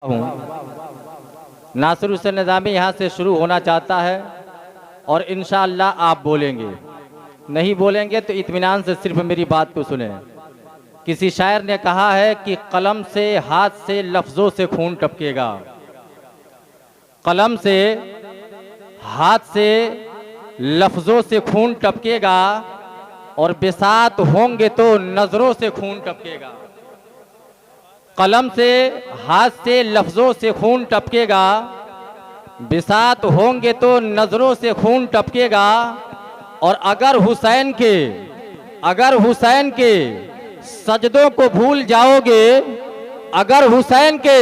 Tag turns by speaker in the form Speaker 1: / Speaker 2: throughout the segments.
Speaker 1: हूँ। नासिर हुसैन निज़ामी यहाँ से शुरू होना चाहता है और इंशाअल्लाह आप बोलेंगे, नहीं बोलेंगे तो इत्मीनान से सिर्फ मेरी बात को सुने। किसी शायर ने कहा है कि कलम से हाथ से लफ्ज़ों से खून टपकेगा, कलम से हाथ से लफ्ज़ों से खून टपकेगा और बिसात होंगे तो नज़रों से खून टपकेगा। कलम से हाथ से लफ्ज़ों से खून टपकेगा, बिसात होंगे तो नज़रों से खून टपकेगा। और अगर हुसैन के सजदों को भूल जाओगे, अगर हुसैन के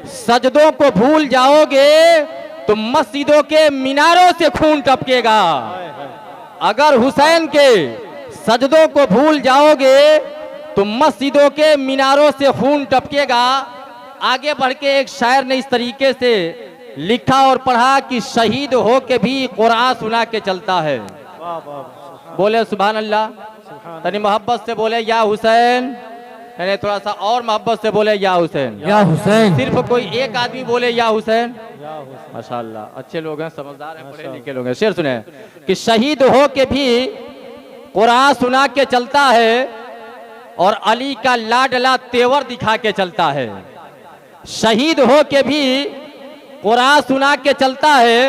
Speaker 1: सजदों को भूल जाओगे तो मस्जिदों के मीनारों से खून टपकेगा। अगर हुसैन के सजदों को भूल जाओगे तो मस्जिदों के मीनारों से खून टपकेगा। आगे बढ़ के एक शायर ने इस तरीके से लिखा और पढ़ा कि शहीद हो के भी कुरान सुना के चलता है। बोले सुभान अल्लाह, तनी मोहब्बत से बोले या हुसैन, यानी थोड़ा सा और मोहब्बत से बोले या हुसैन,
Speaker 2: या हुसैन।
Speaker 1: सिर्फ कोई एक आदमी बोले या हुसैन। माशाअल्लाह, अच्छे लोग हैं, समझदार हैं, पढ़े लिखे लोग हैं। शेर सुने कि शहीद हो के भी कुरान सुना के चलता है और अली का लाडला तेवर दिखा के चलता है। शहीद हो के भी कुरान सुना के चलता है,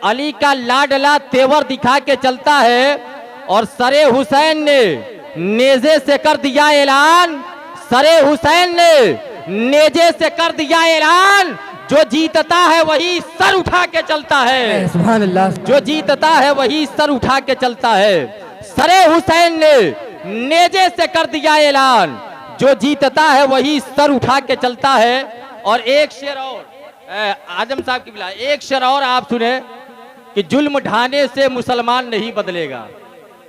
Speaker 1: अली का लाडला तेवर दिखा के चलता है। और सरे हुसैन ने नेज़े से कर दिया ऐलान, सरे हुसैन ने नेज़े से कर दिया ऐलान, जो जीतता है वही सर उठा के चलता है।
Speaker 2: सुभान अल्लाह।
Speaker 1: जो जीतता है वही सर उठा के चलता है। सरे हुसैन ने नेज़े से कर दिया ऐलान, जो जीतता है वही सर उठा के चलता है। और एक शेर और आजम साहब की बिला, एक शेर और आप सुने कि जुल्म ढाने से मुसलमान नहीं बदलेगा।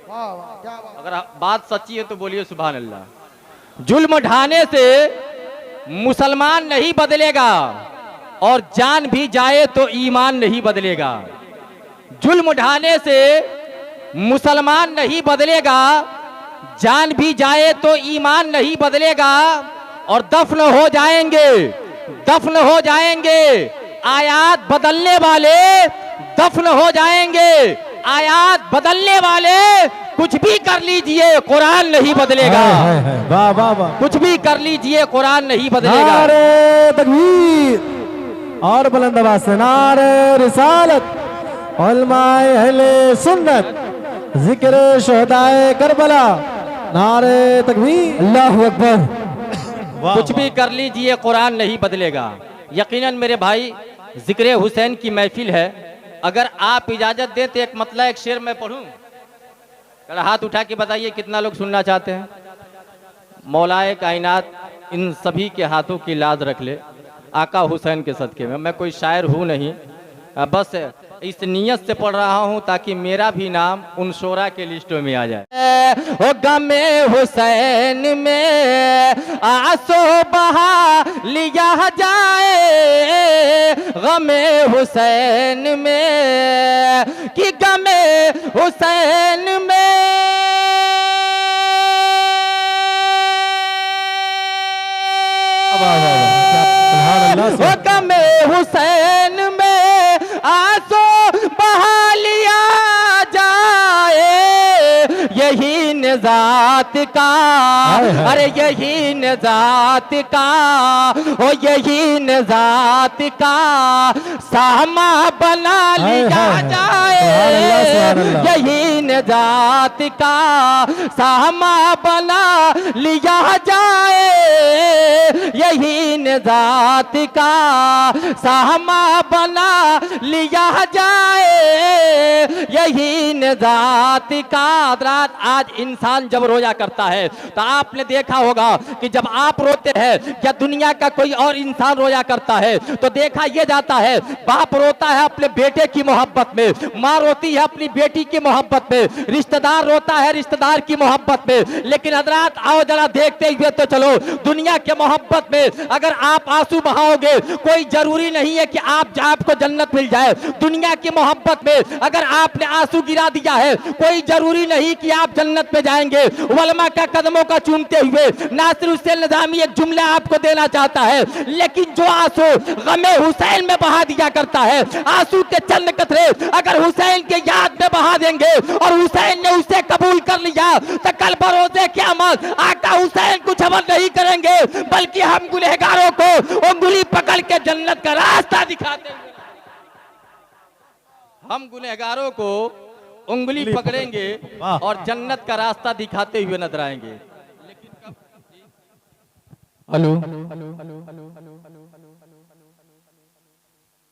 Speaker 1: अगर बात सच्ची है तो बोलिए सुभान अल्लाह। जुल्म ढाने से मुसलमान नहीं बदलेगा और जान भी जाए तो ईमान नहीं बदलेगा। जुल्म ढाने से मुसलमान नहीं बदलेगा, जान भी जाए तो ईमान नहीं बदलेगा। और दफन हो जाएंगे, दफन हो जाएंगे आयात बदलने वाले, दफन हो जाएंगे आयात बदलने वाले। कुछ भी कर लीजिए कुरान नहीं बदलेगा।
Speaker 2: वाह वाह वाह।
Speaker 1: कुछ भी कर लीजिए कुरान नहीं बदलेगा।
Speaker 2: नारे तकबीर और बुलंद आवाज से नारे रिसालत, उलमाए अहले सुन्नत, जिक्र शुहदाए करबला, नारे तकबीर, अल्लाहु अकबर।
Speaker 1: कुछ भी कर लीजिए कुरान नहीं बदलेगा। यकीनन मेरे भाई जिक्र हुसैन की महफिल है। अगर आप इजाजत दें तो एक मतलब एक शेर मैं पढ़ूं। हाथ उठा के बताइए कितना लोग सुनना चाहते हैं। मौलाए कायनात इन सभी के हाथों की लाज रख ले आका हुसैन के सदके में। मैं कोई शायर हूँ नहीं, बस इस नियत से पढ़ रहा हूँ ताकि मेरा भी नाम उन शोरा के लिस्टों में आ जाए। ओ गमे हुसैन में आंसू बहा लिया जाए, गमे हुसैन में कि गमे हुसैन में ओ गमे हुसैन में आंसू बहा लिया जाए, यही निजात का, अरे यही निजात का, ओ यही निजात का सामा बना लिया जाए, यही निजात का सामा बना लिया जाए, यही निजात का सामा बना लिया जाए, यही निजात का। हज़रात आज इंसान जब रोया करता है तो आपने देखा होगा कि जब आप रोते हैं या दुनिया का कोई और इंसान रोया करता है तो देखा यह जाता है, बाप रोता है अपने बेटे की मोहब्बत में, माँ रोती है अपनी बेटी की मोहब्बत में, रिश्तेदार रोता है रिश्तेदार की मोहब्बत में। लेकिन हज़रात आओ जरा देखते हुए तो चलो, दुनिया के मोहब्बत में अगर आप आंसू बहाओगे कोई जरूरी नहीं है कि आपको जन्नत मिल जाए। दुनिया की मोहब्बत में अगर आपने आंसू गिरा दिया है कोई जरूरी नहीं कि आप जन्नत में जाए। जाएंगे उलमा का कदमों का चूमते हुए। नासिर हुसैन निज़ामी एक जुमला आपको देना चाहता है, लेकिन जो आंसू गमे हुसैन में बहा दिया करता है, आंसू के चंद कतरे अगर हुसैन के याद में बहा देंगे और हुसैन ने उसे कबूल कर लिया तो कल बरोज़े क़यामत आका हुसैन कुछ अमल नहीं करेंगे, बल्कि हम गुनहगारों को उंगली पकड़ के जन्नत का रास्ता दिखाते हैं। हम गुनहगारों को उंगली पकड़ेंगे और जन्नत का रास्ता दिखाते हुए नजर आएंगे। हेलो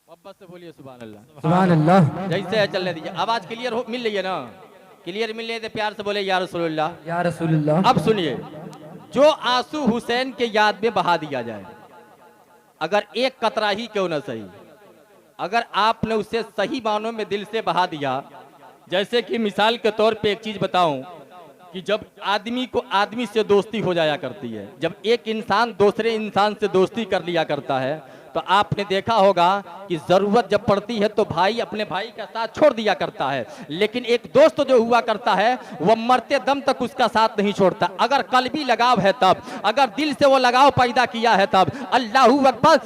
Speaker 1: मोहब्बत से बोलिए सुभान अल्लाह।
Speaker 2: सुभान अल्लाह।
Speaker 1: जैसे है चलने दीजिए। आवाज क्लियर मिल रही है ना? क्लियर मिल रही है तो प्यार से बोले या रसूलुल्लाह।
Speaker 2: या रसूलुल्लाह।
Speaker 1: अब सुनिए, जो आंसू हुसैन के याद में बहा दिया जाए, अगर एक कतरा ही क्यों न सही, अगर आपने उसे सही मानों में दिल से बहा दिया, जैसे कि मिसाल के तौर पे एक चीज बताऊं कि जब आदमी को आदमी से दोस्ती हो जाया करती है, जब एक इंसान दूसरे इंसान से दोस्ती कर लिया करता है, तो आपने देखा होगा कि जरूरत जब पड़ती है तो भाई अपने भाई का साथ छोड़ दिया करता है, लेकिन एक दोस्त जो हुआ करता है वह मरते दम तक उसका साथ नहीं छोड़ता। अगर कल्बी लगाव है तब, अगर दिल से वो लगाव पैदा किया है तब। अल्लाहू अकबर।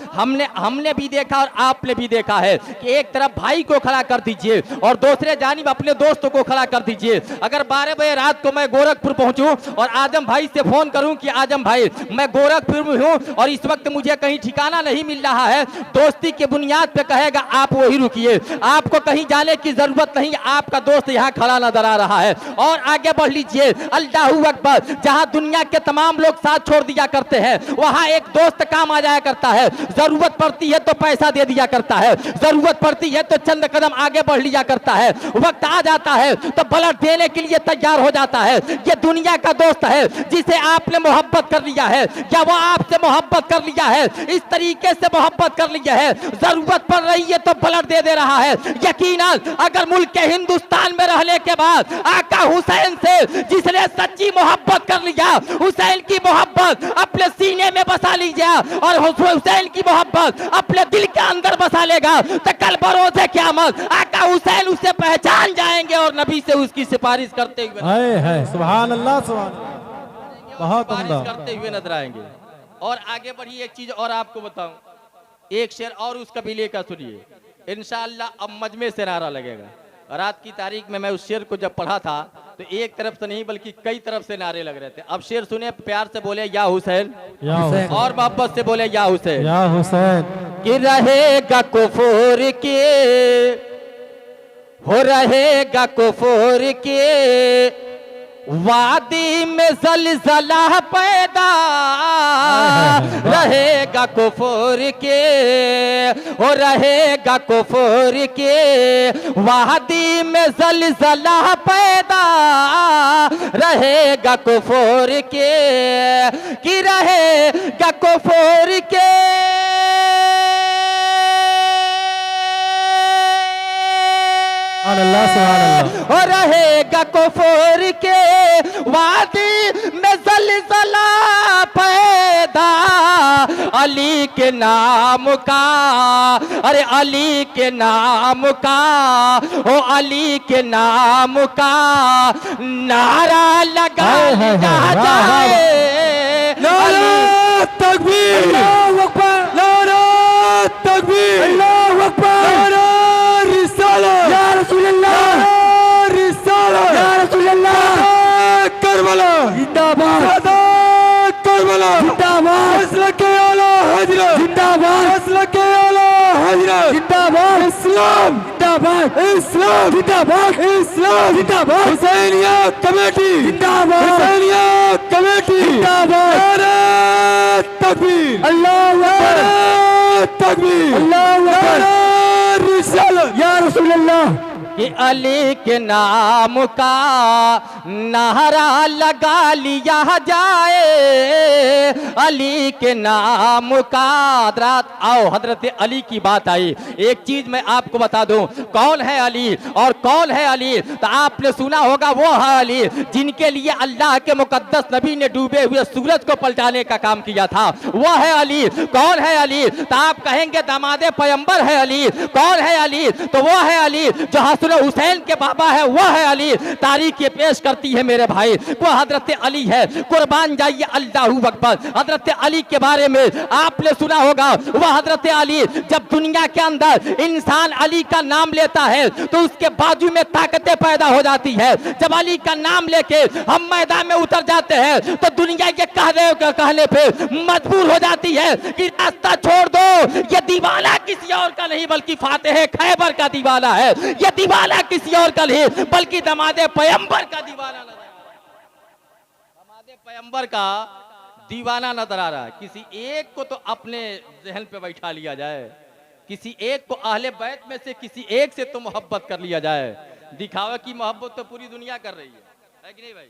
Speaker 1: हमने भी देखा और आपने भी देखा है कि एक तरफ भाई को खड़ा कर दीजिए और दूसरे जानिब अपने दोस्तों को खड़ा कर दीजिए। अगर 12 बजे रात को मैं गोरखपुर पहुंचूं और आजम भाई से फोन करूं कि आजम भाई मैं गोरखपुर में हूं और इस वक्त मुझे कहीं ठिकाना नहीं मिल रहा है, दोस्ती की बुनियाद पे कहेगा आप वही रुकिए, आपको कहीं जाने की जरूरत नहीं, आपका दोस्त यहाँ खड़ा नजर आ रहा है और आगे बढ़ लीजिए। अल्लाहू अकबर। जहां दुनिया के तमाम लोग साथ छोड़ दिया करते हैं, वहां एक दोस्त काम आ जाया करता है। जरूरत पड़ती है तो पैसा दे दिया करता है, जरूरत पड़ती है तो चंद कदम आगे बढ़ लिया करता है, वक्त आ जाता है तो ब्लड देने के लिए तैयार हो जाता है। ये दुनिया का दोस्त है जिसे आपने मोहब्बत कर लिया है, क्या वो आपसे मोहब्बत कर लिया है, इस तरीके से मोहब्बत कर लिया है, जरूरत पड़ रही है तो ब्लड दे दे रहा है। यकीनन अगर मुल्क के हिंदुस्तान में रहने के बाद आका हुसैन से जिसने सच्ची मोहब्बत कर लिया, हुसैन की मोहब्बत अपने सीने में बसा लीजिए और हुसैन की मोहब्बत अपने दिल के अंदर बसा लेगा, तो कल बरोज़े क़यामत आका हुसैन उसे पहचान जाएंगे और नबी से उसकी सिफारिश करते हुए
Speaker 2: सुभान अल्लाह, सुभान अल्लाह, बहुत उम्दा
Speaker 1: करते हुए नजर आएंगे। और आगे बढ़िए, एक चीज और आपको बताऊं, एक शेर और उस कबीले का सुनिए। इंशाअल्लाह अब मजमे से नारा लगेगा। रात की तारीख में मैं उस शेर को जब पढ़ा था तो एक तरफ से नहीं बल्कि कई तरफ से नारे लग रहे थे। अब शेर सुने, प्यार से बोले या हुसैन,
Speaker 2: या हुसैन,
Speaker 1: और मोहब्बत से बोले या हुसैन।
Speaker 2: या हुसैन।
Speaker 1: कि रहेगा कुफर के, हो रहेगा कुफर के वादी में ज़लज़ला पैदा, रहेगा कुफर के, हो रहेगा कुफर के वादी में ज़लज़ला पैदा, रहेगा कुफर के, कि रहेगा कुफर के, हो रहेगा कुफर के वादी में ज़लज़ला पैदा, अली के नाम का, अरे अली के नाम का, ओ अली के नाम का नारा लगा जाए।
Speaker 2: नारा तकबीर, अल्लाहू अकबर, नारा तकबीर, अल्लाहू अकबर, नारा रिसालत, या रसूलुल्लाह, रिसालत, या रसूलुल्लाह, करबला जिंदाबाद, करबला जिंदाबाद, मसलके आला हजरत जिंदाबाद, मसलके आला हजरत जिंदाबाद, इस्लाम जिंदाबाद, इस्लाम जिंदाबाद, इस्लाम जिंदाबाद, हुसैनिया कमेटी जिंदाबाद, हुसैनिया कमेटी जिंदाबाद, नारे तकबीर, अल्लाहू अकबर, तकबीर, अल्लाहू अकबर, रिसालत, या रसूलुल्लाह।
Speaker 1: कि अली के नाम का नारा लगा लिया जाए, अली के नाम का। रात आओ हजरत अली की बात आई। एक चीज मैं आपको बता दूं, कौन है अली और कौन है अली, तो आपने सुना होगा वो है अली जिनके लिए अल्लाह के मुकद्दस नबी ने डूबे हुए सूरज को पलटाने का काम किया था, वो है अली। कौन है अली, तो आप कहेंगे दामादे पैगंबर है अली। कौन है अली, तो वो है अली जो हसन हुसैन के बाबा है वह है अली। तारीख ये पेश करती है मेरे भाई, वो हजरत अली है। कुर्बान जाइए अल्लाहू अकबर। हजरत अली के बारे में आपने सुना होगा, वह हजरत अली जब दुनिया के अंदर इंसान अली का नाम लेता है तो उसके बाजू में ताकतें पैदा हो जाती है। जब अली का नाम लेके हम मैदान में उतर जाते हैं तो दुनिया के कहने पे मजबूर हो जाती है कि रास्ता छोड़ दो, ये दीवाना किसी और का नहीं बल्कि फातेह खैबर का दीवाना है। ये दीवाना किसी और का नहीं बल्कि दमादे पैगंबर का दीवाना नजर आ रहा है। दमादे पैगंबर का दीवाना नजर आ रहा है। किसी एक को तो अपने जहन पे बैठा लिया जाए, किसी एक को अहले बैत में से किसी एक से तो मोहब्बत कर लिया जाए। दिखावे की मोहब्बत तो पूरी दुनिया कर रही है कि नहीं भाई?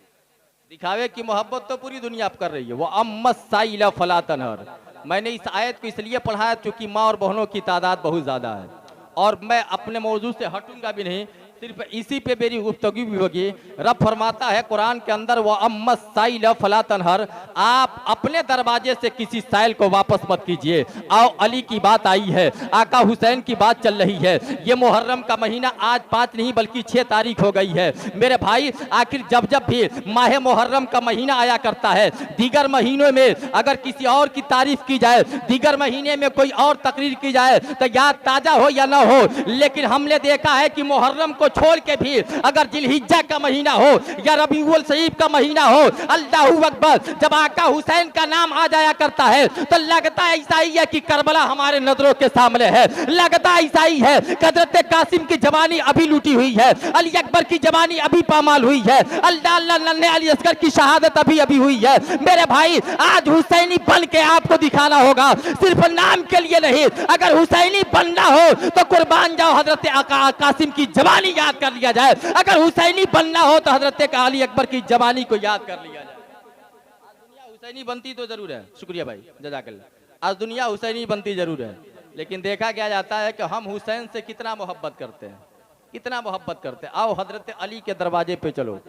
Speaker 1: दिखावे की मोहब्बत तो पूरी दुनिया कर रही है। वो अम्मस साइला फला तनहर। मैंने इस आयत को इसलिए पढ़ा है क्योंकि माँ और बहनों की तादाद बहुत ज़्यादा है और मैं अपने मौजू से हटूंगा भी नहीं, सिर्फ इसी पे मेरी गुफ्तगू भी होगी। रब फरमाता है कुरान के अंदर, वह अम्मस साइल फला तनहर, आप अपने दरवाजे से किसी साइल को वापस मत कीजिए। आओ अली की बात आई है, आका हुसैन की बात चल रही है। ये मुहर्रम का महीना आज 5 नहीं बल्कि 6 तारीख हो गई है मेरे भाई। आखिर जब जब भी माह मुहर्रम का महीना आया करता है, दीगर महीनों में अगर किसी और की तारीफ की जाए, दीगर महीने में कोई और तकरीर की जाए तो याद ताजा हो या ना हो, लेकिन हमने देखा है कि मुहर्रम को छोड़ के भी अगर जिलहिज्जा का महीना हो या रबीउल शरीफ का महीना हो, अल्लाहू अकबर, जब आका हुसैन का नाम आ जाया करता है तो लगता ऐसा ही है कि करबला हमारे नजरों के सामने है। लगता ऐसा ही है हजरत कासिम की जवानी अभी लूटी हुई है, अली अकबर की जवानी अभी पामाल हुई है, अल्लाह अली असगर की शहादत अभी अभी हुई है। मेरे भाई आज हुसैनी बन के आपको दिखाना होगा, सिर्फ नाम के लिए नहीं। अगर हुसैनी बनना हो तो कुर्बान जाओ, हजरत कासिम की जवानी याद कर लिया जाए। अगर हुसैनी बनना हो तो हजरत अली अकबर की जवानी को याद कर लिया जाए। आज दुनिया हुसैनी बनती तो जरूर है, शुक्रिया भाई जज़ाकल्लाह। आज दुनिया हुसैनी बनती जरूर है, लेकिन देखा क्या जाता है कि हम हुसैन से कितना मोहब्बत करते हैं, कितना मोहब्बत करते हैं। आओ हजरत अली के दरवाजे पे चलो।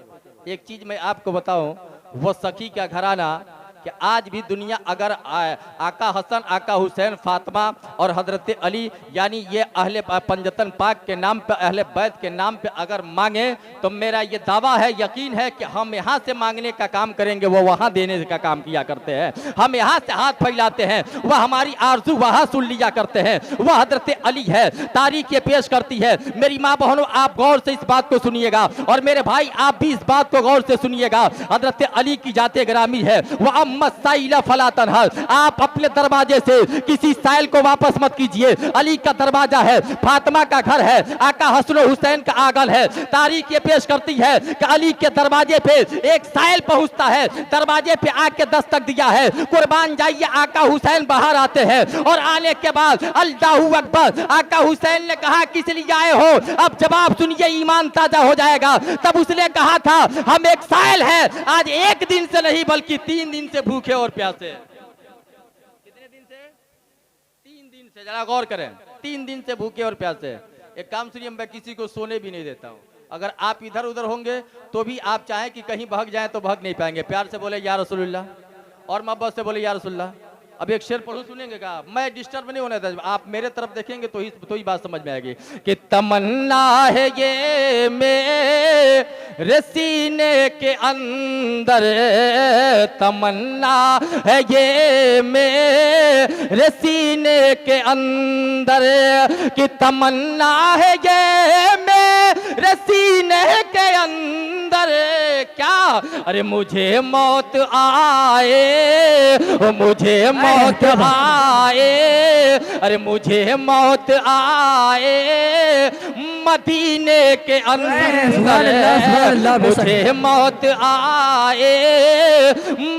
Speaker 1: एक चीज मैं आपको बताऊं, वो सखी का घराना कि आज भी दुनिया अगर आका हसन, आका हुसैन, फातिमा और हजरत अली यानी ये अहले पंजतन पाक के नाम पे, अहले बैत के नाम पे अगर मांगे तो मेरा ये दावा है, यकीन है कि हम यहाँ से मांगने का काम करेंगे, वो वहाँ देने का काम किया करते हैं। हम यहाँ से हाथ फैलाते हैं, वह हमारी आरजू वहाँ सुन लिया करते हैं। वह हजरत अली है, तारीख ये पेश करती है। मेरी माँ बहनों आप गौर से इस बात को सुनिएगा और मेरे भाई आप भी इस बात को गौर से सुनिएगा। हजरत अली की जाते ग्रामी है, वह साइला फला तनहर। आप अपने दरवाजे से किसी साइल को वापस मत कीजिए। अली का दरवाजा है, फातिमा का घर है, आका हसन हुसैन का आंगन है। तारीख ये पेश करती है कि अली के दरवाजे पे एक साइल पहुंचता है, दरवाजे पे आके दस्तक दिया है। कुर्बान जाइए आका हुसैन बाहर आते हैं और आने के बाद अल्लाहू अकबर, आका हुसैन ने कहा किस लिए आए हो? अब जवाब सुनिए, ईमान ताजा हो जाएगा। तब उसने कहा था हम एक साइल है, आज 1 दिन से नहीं बल्कि 3 दिन से भूखे और प्यासे। कितने दिन से? 3 दिन से। जरा गौर करें, 3 दिन से भूखे और प्यासे। एक काम सुनिए, मैं किसी को सोने भी नहीं देता हूं। अगर आप इधर उधर होंगे तो भी आप चाहें कि कहीं भाग जाएं तो भाग नहीं पाएंगे। प्यार से बोले या रसूलुल्लाह और मोहब्बत से बोले या रसूलुल्लाह। अब एक शेर पढ़ू, सुनेंगे का? मैं डिस्टर्ब नहीं होने देता, आप मेरे तरफ देखेंगे तो ही बात समझ में आएगी कि तमन्ना है ये मेरे सीने के अंदर, तमन्ना है ये मेरे सीने के अंदर, कि तमन्ना है ये मेरे सीने के अंदर। क्या? अरे मुझे मौत आए, मुझे मौत आए, अरे मुझे मौत आए मदीने के अंदर, मुझे मौत आए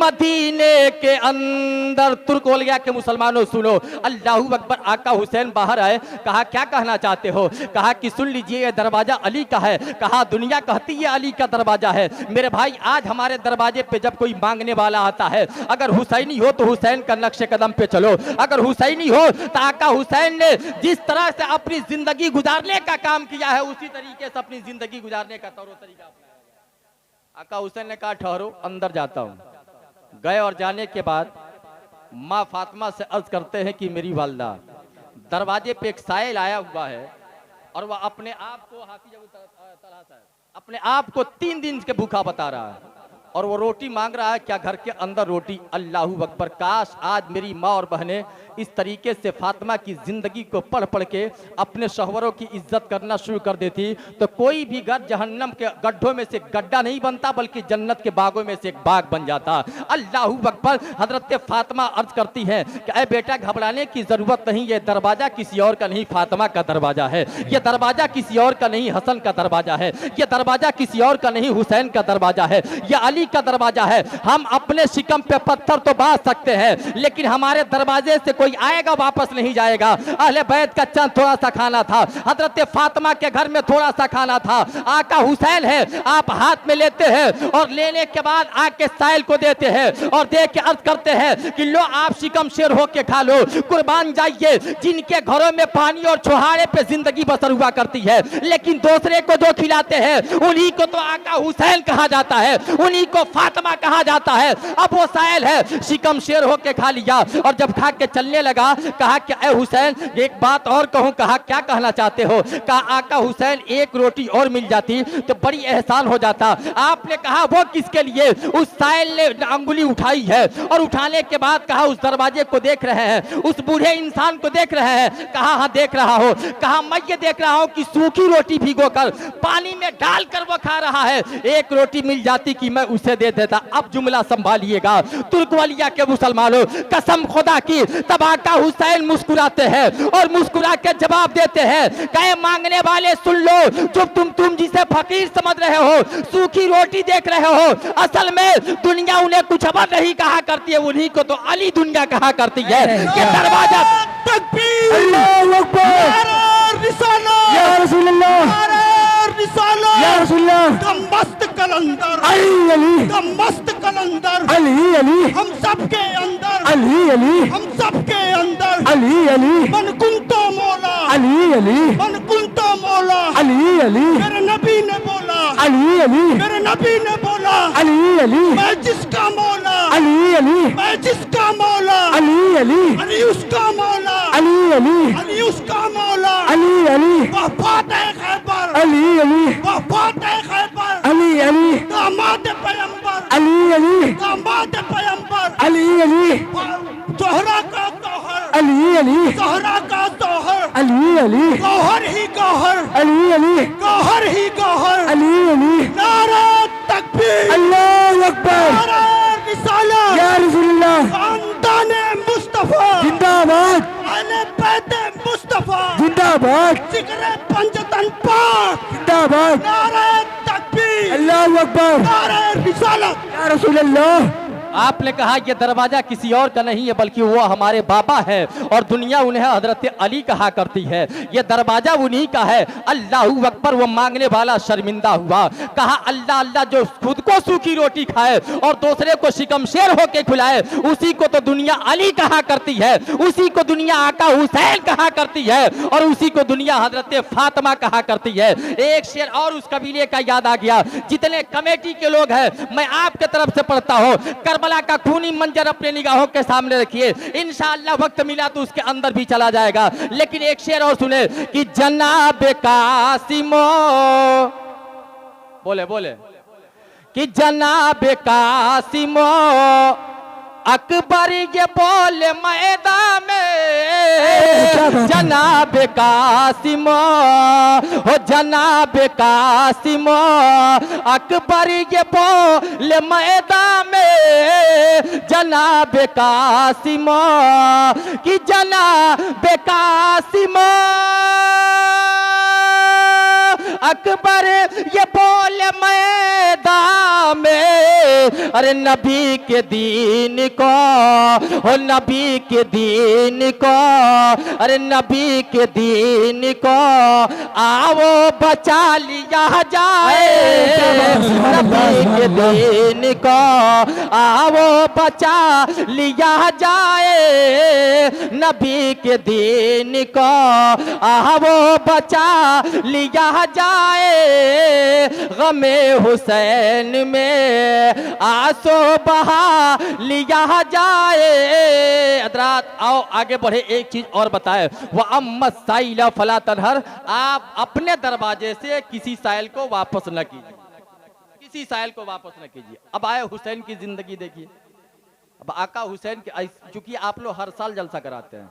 Speaker 1: मदीने के अंदर। तुर्कोलिया के मुसलमानों सुनो, अल्लाहू अकबर। आका हुसैन बाहर आए, कहा क्या कहना चाहते हो? कहा कि सुन लीजिए ये दरवाजा अली का है। कहा दुनिया कहती है अली का दरवाजा है। मेरे भाई आज हमारे दरवाजे पे जब कोई मांगने वाला आता है, अगर हुसैनी हो तो हुसैन का नक्शे कदम पे चलो। अगर हुसैनी हो तो आका हुसैन ने जिस तरह से अपनी जिंदगी गुजारने का काम किया है उसी तरीके से अपनी जिंदगी गुजारने का तौर तरीका अपनाया। आका हुसैन ने कहा ठहरो, अंदर जाता हूं। गए और जाने के बाद माँ फातिमा से अर्ज करते हैं कि मेरी वालदा, दरवाजे पे एक साइल आया हुआ है और वह अपने आप को हाफिज अबू तलहा साहब अपने आप को 3 दिन के भूखा बता रहा है और वो रोटी मांग रहा है। क्या घर के अंदर रोटी? अल्लाहू अकबर। काश आज मेरी माँ और बहनें इस तरीके से फातिमा की जिंदगी को पढ़ पढ़ के अपने शौहरों की इज्जत करना शुरू कर देती तो कोई भी घर जहन्नम के गड्ढों में से गड्ढा नहीं बनता बल्कि जन्नत के बागों में से एक बाग बन जाता। अल्लाहू अकबर। हजरत फातिमा अर्ज करती हैं कि ऐ बेटा घबराने की जरूरत नहीं, ये दरवाजा किसी और का नहीं फातिमा का दरवाजा है, ये दरवाजा किसी और का नहीं हसन का दरवाजा है, ये दरवाजा किसी और का नहीं हुसैन का दरवाजा है, ये अली का दरवाजा है। हम अपने शिकम पे पत्थर तो बांध सकते हैं लेकिन हमारे दरवाजे से कोई आएगा वापस नहीं जाएगा। अहले बैत का चंद थोड़ा सा खाना था, हजरत फातिमा के घर में थोड़ा सा खाना था। आका हुसैन है, आप हाथ में लेते हैं और लेने के बाद आके साइल को देते हैं और दे के अर्ज करते हैं कि लो आप शिकम शेर होके खा लो, कुर्बान जाइए। जिनके घरों में पानी और छुहारे पे जिंदगी बसर हुआ करती है लेकिन दूसरे को जो खिलाते हैं उन्हीं को तो आका हुसैन कहा जाता है, उन्हीं को फातिमा कहा जाता है। अब वो साइल है, शिकम शेर होके खा लिया और जब खा के चलने लगा कहा कि ए हुसैन एक बात और कहूं। कहा क्या कहना चाहते हो? कहा आका हुसैन एक रोटी और मिल जाती तो बड़ी एहसान हो जाता। आपने कहा वो किसके लिए? उस साइल ने अंगुली उठाई है और उठाने के बाद कहा उस दरवाजे को देख रहे हैं, उस बूढ़े इंसान को देख रहे हैं। कहा हाँ देख रहा हो। कहा मैं ये देख रहा हूं कि सूखी रोटी भिगोकर पानी में डालकर वो खा रहा है, एक रोटी मिल जाती कि मैं उसे दे देता। अब जुमला संभालिएगा तुर्कवालिया के मुसलमानों, कसम खुदा की। तब आका हुसैन मुस्कुराते हैं और मुस्कुरा के जवाब देते हैं कहे मांगने वाले सुन लो, जो तुम जिसे फकीर समझ रहे हो, सूखी रोटी देख रहे हो, असल में दुनिया उन्हें कुछ और नहीं कहा करती है, उन्हीं को तो अली दुनिया कहा करती है। ये दरवाजा
Speaker 3: तकबीर,
Speaker 2: अल्लाहू अकबर, या रसूलल्लाह, या रसूलल्लाह,
Speaker 3: मस्त कलंदर,
Speaker 2: अली अली,
Speaker 3: मस्त कलंदर,
Speaker 2: अली अली,
Speaker 3: हम सबके अंदर,
Speaker 2: अली अली,
Speaker 3: हम सबके अंदर,
Speaker 2: अली अली,
Speaker 3: मन कुंतो मौला,
Speaker 2: अली अली,
Speaker 3: मन कुंतो मौला,
Speaker 2: अली अली,
Speaker 3: मेरे नबी ने बोला,
Speaker 2: अली अली,
Speaker 3: मेरे नबी ने बोला,
Speaker 2: अली अली,
Speaker 3: मैं जिसका मौला,
Speaker 2: अली अली,
Speaker 3: मैं जिसका मौला,
Speaker 2: अली अली,
Speaker 3: अली उसका मौला,
Speaker 2: अली अली,
Speaker 3: अली उसका मौला,
Speaker 2: अली अली,
Speaker 3: वह फातह खैबर,
Speaker 2: अली अली,
Speaker 3: वह फातह खैबर,
Speaker 2: अली अली,
Speaker 3: दामाद पैगंबर,
Speaker 2: अली अली,
Speaker 3: दामाद पैगंबर,
Speaker 2: अली अली,
Speaker 3: जोहरा का गौहर,
Speaker 2: अली अली,
Speaker 3: जोहरा का गौहर,
Speaker 2: अली अली,
Speaker 3: गौहर ही गौहर,
Speaker 2: अली अली,
Speaker 3: गौहर ही गौहर,
Speaker 2: अली अली,
Speaker 3: नारा तकबीर,
Speaker 2: अल्लाहू अकबर,
Speaker 3: नारा रिसालत,
Speaker 2: या रसूलल्लाह,
Speaker 3: खानदाने मुस्तफा,
Speaker 2: जिंदाबाद,
Speaker 3: अहले बैते मुस्तफा,
Speaker 2: जिंदाबाद,
Speaker 3: जिक्र पंजतन पाक,
Speaker 2: जिंदाबाद,
Speaker 3: नारा तकबीर,
Speaker 2: अल्लाहू अकबर,
Speaker 3: नारा रिसालत।
Speaker 2: या रसूलल्लाह।
Speaker 1: आपने कहा यह दरवाजा किसी और का नहीं है बल्कि वो हमारे बाबा है और दुनिया उन्हें हजरत अली कहा करती है। यह दरवाजा उन्हीं का है। अल्लाहू अकबर। वो मांगने वाला शर्मिंदा हुआ। कहा अल्लाह अल्लाह, जो खुद को सूखी रोटी खाए और दूसरे को शिकमशेर होके खिलाए उसी को तो दुनिया अली कहा करती है, उसी को दुनिया आका हुसैन कहा करती है और उसी को दुनिया हजरत फातिमा कहा करती है। एक शेर और उस कबीले का याद आ गया। जितने कमेटी के लोग हैं मैं आपके तरफ से पढ़ता हूँ। करबला का खूनी मंजर अपने निगाहों के सामने रखिए, इंशाअल्लाह वक्त मिला तो उसके अंदर भी चला जाएगा। लेकिन एक शेर और सुने कि जनाब कासिमो, बोले बोले कि जनाब कासिमो अकबर ये बोले मैदान में, जनाब कासिमो हो जनाब कासिमो अकबर ये बोले मैदान में, जनाब कासिमो कि जनाब कासिमो अकबर ये बोले मैदान में, अरे नबी के दीन को हो नबी के दीन को, अरे नबी के दीन को आओ बचा लिया जाए, नबी के दीन को आओ बचा लिया जाए, नबी के दीन को आओ बचा लिया जाए। जाए, गमे हुसैन में आंसू बहा लिया जाए। हजरात आओ आगे बढ़े, एक चीज और बताए, वह अम्मा साइला फला तनहर, आप अपने दरवाजे से किसी साइल को वापस न कीजिए, किसी साइल को वापस न कीजिए। अब आए हुसैन की जिंदगी देखिए। अब आका हुसैन के, चूंकि आप लोग हर साल जलसा कराते हैं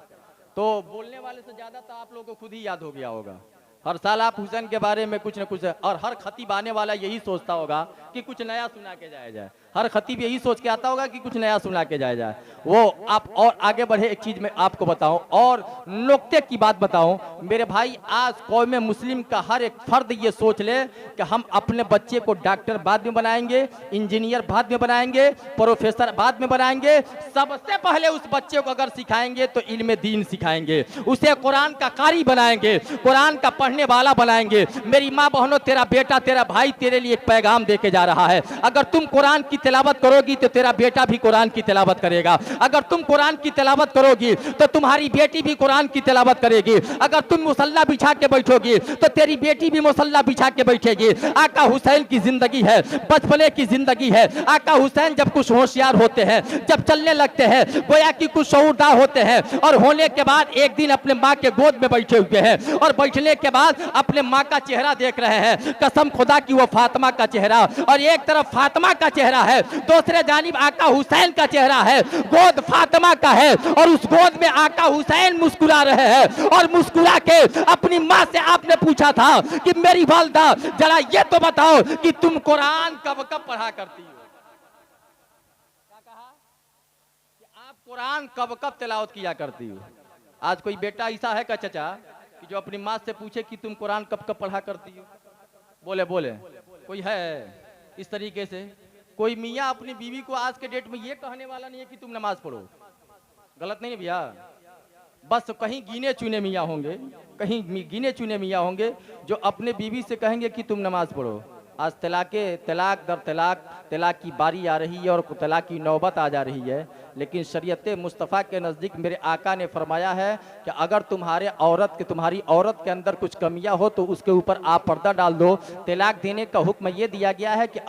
Speaker 1: तो बोलने वाले से ज्यादा तो आप लोगों को खुद ही याद हो गया होगा। हर साल आप हुसैन के बारे में कुछ न कुछ, और हर खतीब आने वाला यही सोचता होगा कि कुछ नया सुना के जाया जाए। हर खतीब यही सोच के आता होगा कि कुछ नया सुना के जाया जाए। वो आप और आगे बढ़े, एक चीज मैं आपको बताऊं और नुक्ते की बात बताऊं मेरे भाई, आज कौम मुस्लिम का हर एक फर्द ये सोच ले कि हम अपने बच्चे को डॉक्टर बाद में बनाएंगे, इंजीनियर बाद में बनाएंगे, प्रोफेसर बाद में बनाएंगे। सबसे पहले उस बच्चे को अगर सिखाएंगे तो इल्म दीन सिखाएंगे, उसे कुरान का कारी बनाएंगे, कुरान का पढ़ने वाला बनाएंगे। मेरी माँ बहनों, तेरा बेटा तेरा भाई तेरे लिए एक पैगाम देके जा रहा है। अगर तुम कुरान की तिलावत करोगी तो तेरा बेटा भी कुरान की तिलावत करेगा। अगर तुम कुरान की तिलावत करोगी तो तुम्हारी बेटी भी कुरान की तिलावत करेगी। अगर तुम मुसल्ला बिछा के बैठोगी तो तेरी बेटी भी मुसल्ला बिछा के बैठेगी। आका हुसैन की जिंदगी है, बचपने की जिंदगी है। आका हुसैन जब कुछ होशियार होते हैं, जब चलने लगते हैं, गोया कि कुछ शऊरदार होते हैं, और होने के बाद एक दिन अपने माँ के गोद में बैठे हुए हैं और बैठने के बाद अपने माँ का चेहरा देख रहे हैं। कसम खुदा की वो फातिमा का चेहरा, और एक तरफ फातिमा का चेहरा है, दूसरे जानिब आका हुसैन का चेहरा है। गोद फातिमा का है और उस गोद में आका हुसैन मुस्कुरा रहे हैं। और मुस्कुरा के अपनी माँ से आपने पूछा था कि मेरी वालिदा जरा ये तो बताओ कि तुम कुरान कब कब पढ़ा करती हो। क्या कहा कि आप कुरान कब कब तिलावत किया करती हो। आज कोई बेटा ऐसा है का चचा कि जो अपनी माँ से पूछे कि तुम कुरान कब कब पढ़ा करती हो। बोले बोले कोई है इस तरीके से? कोई मियाँ अपनी बीवी को आज के डेट में ये कहने वाला नहीं है कि तुम नमाज पढ़ो। गलत नहीं है भैया? बस कहीं गिने चुने मियाँ होंगे, कहीं गिने चुने मियाँ होंगे जो अपने बीवी से कहेंगे कि तुम नमाज पढ़ो। आज तलाक दर तलाक, तलाक की बारी आ रही है और तलाक की नौबत आ जा रही है। लेकिन शरीयत मुस्तफ़ा के नज़दीक मेरे आका ने फरमाया है कि अगर तुम्हारी औरत के अंदर कुछ कमियां हो तो उसके ऊपर आप पर्दा डाल दो। तलाक देने का हुक्म ये दिया गया है कि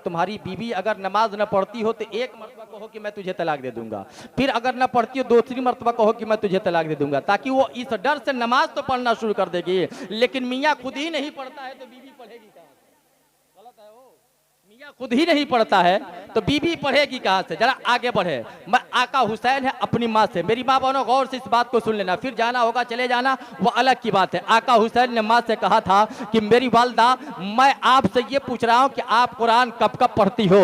Speaker 1: तुम्हारी बीवी अगर नमाज न पढ़ती हो तो एक मरतबा कहो कि मैं तुझे तलाक दे दूंगा, फिर अगर न पढ़ती हो दूसरी मरतबा कहो कि मैं तुझे तलाक दे दूंगा, ताकि वो इस डर से नमाज तो पढ़ना शुरू कर देगी। लेकिन मियाँ खुद ही नहीं पढ़ता है तो बीवी पढ़ेगी कहाँ? खुद ही नहीं पढ़ता है तो बीबी पढ़ेगी कहां से? जरा आगे बढ़े। मैं आका हुसैन है अपनी माँ से, मेरी माँ बहनों गौर से इस बात को सुन लेना, फिर जाना होगा चले जाना वो अलग की बात है। आका हुसैन ने माँ से कहा था कि मेरी वालिदा मैं आपसे ये पूछ रहा हूँ कि आप कुरान कब कब पढ़ती हो।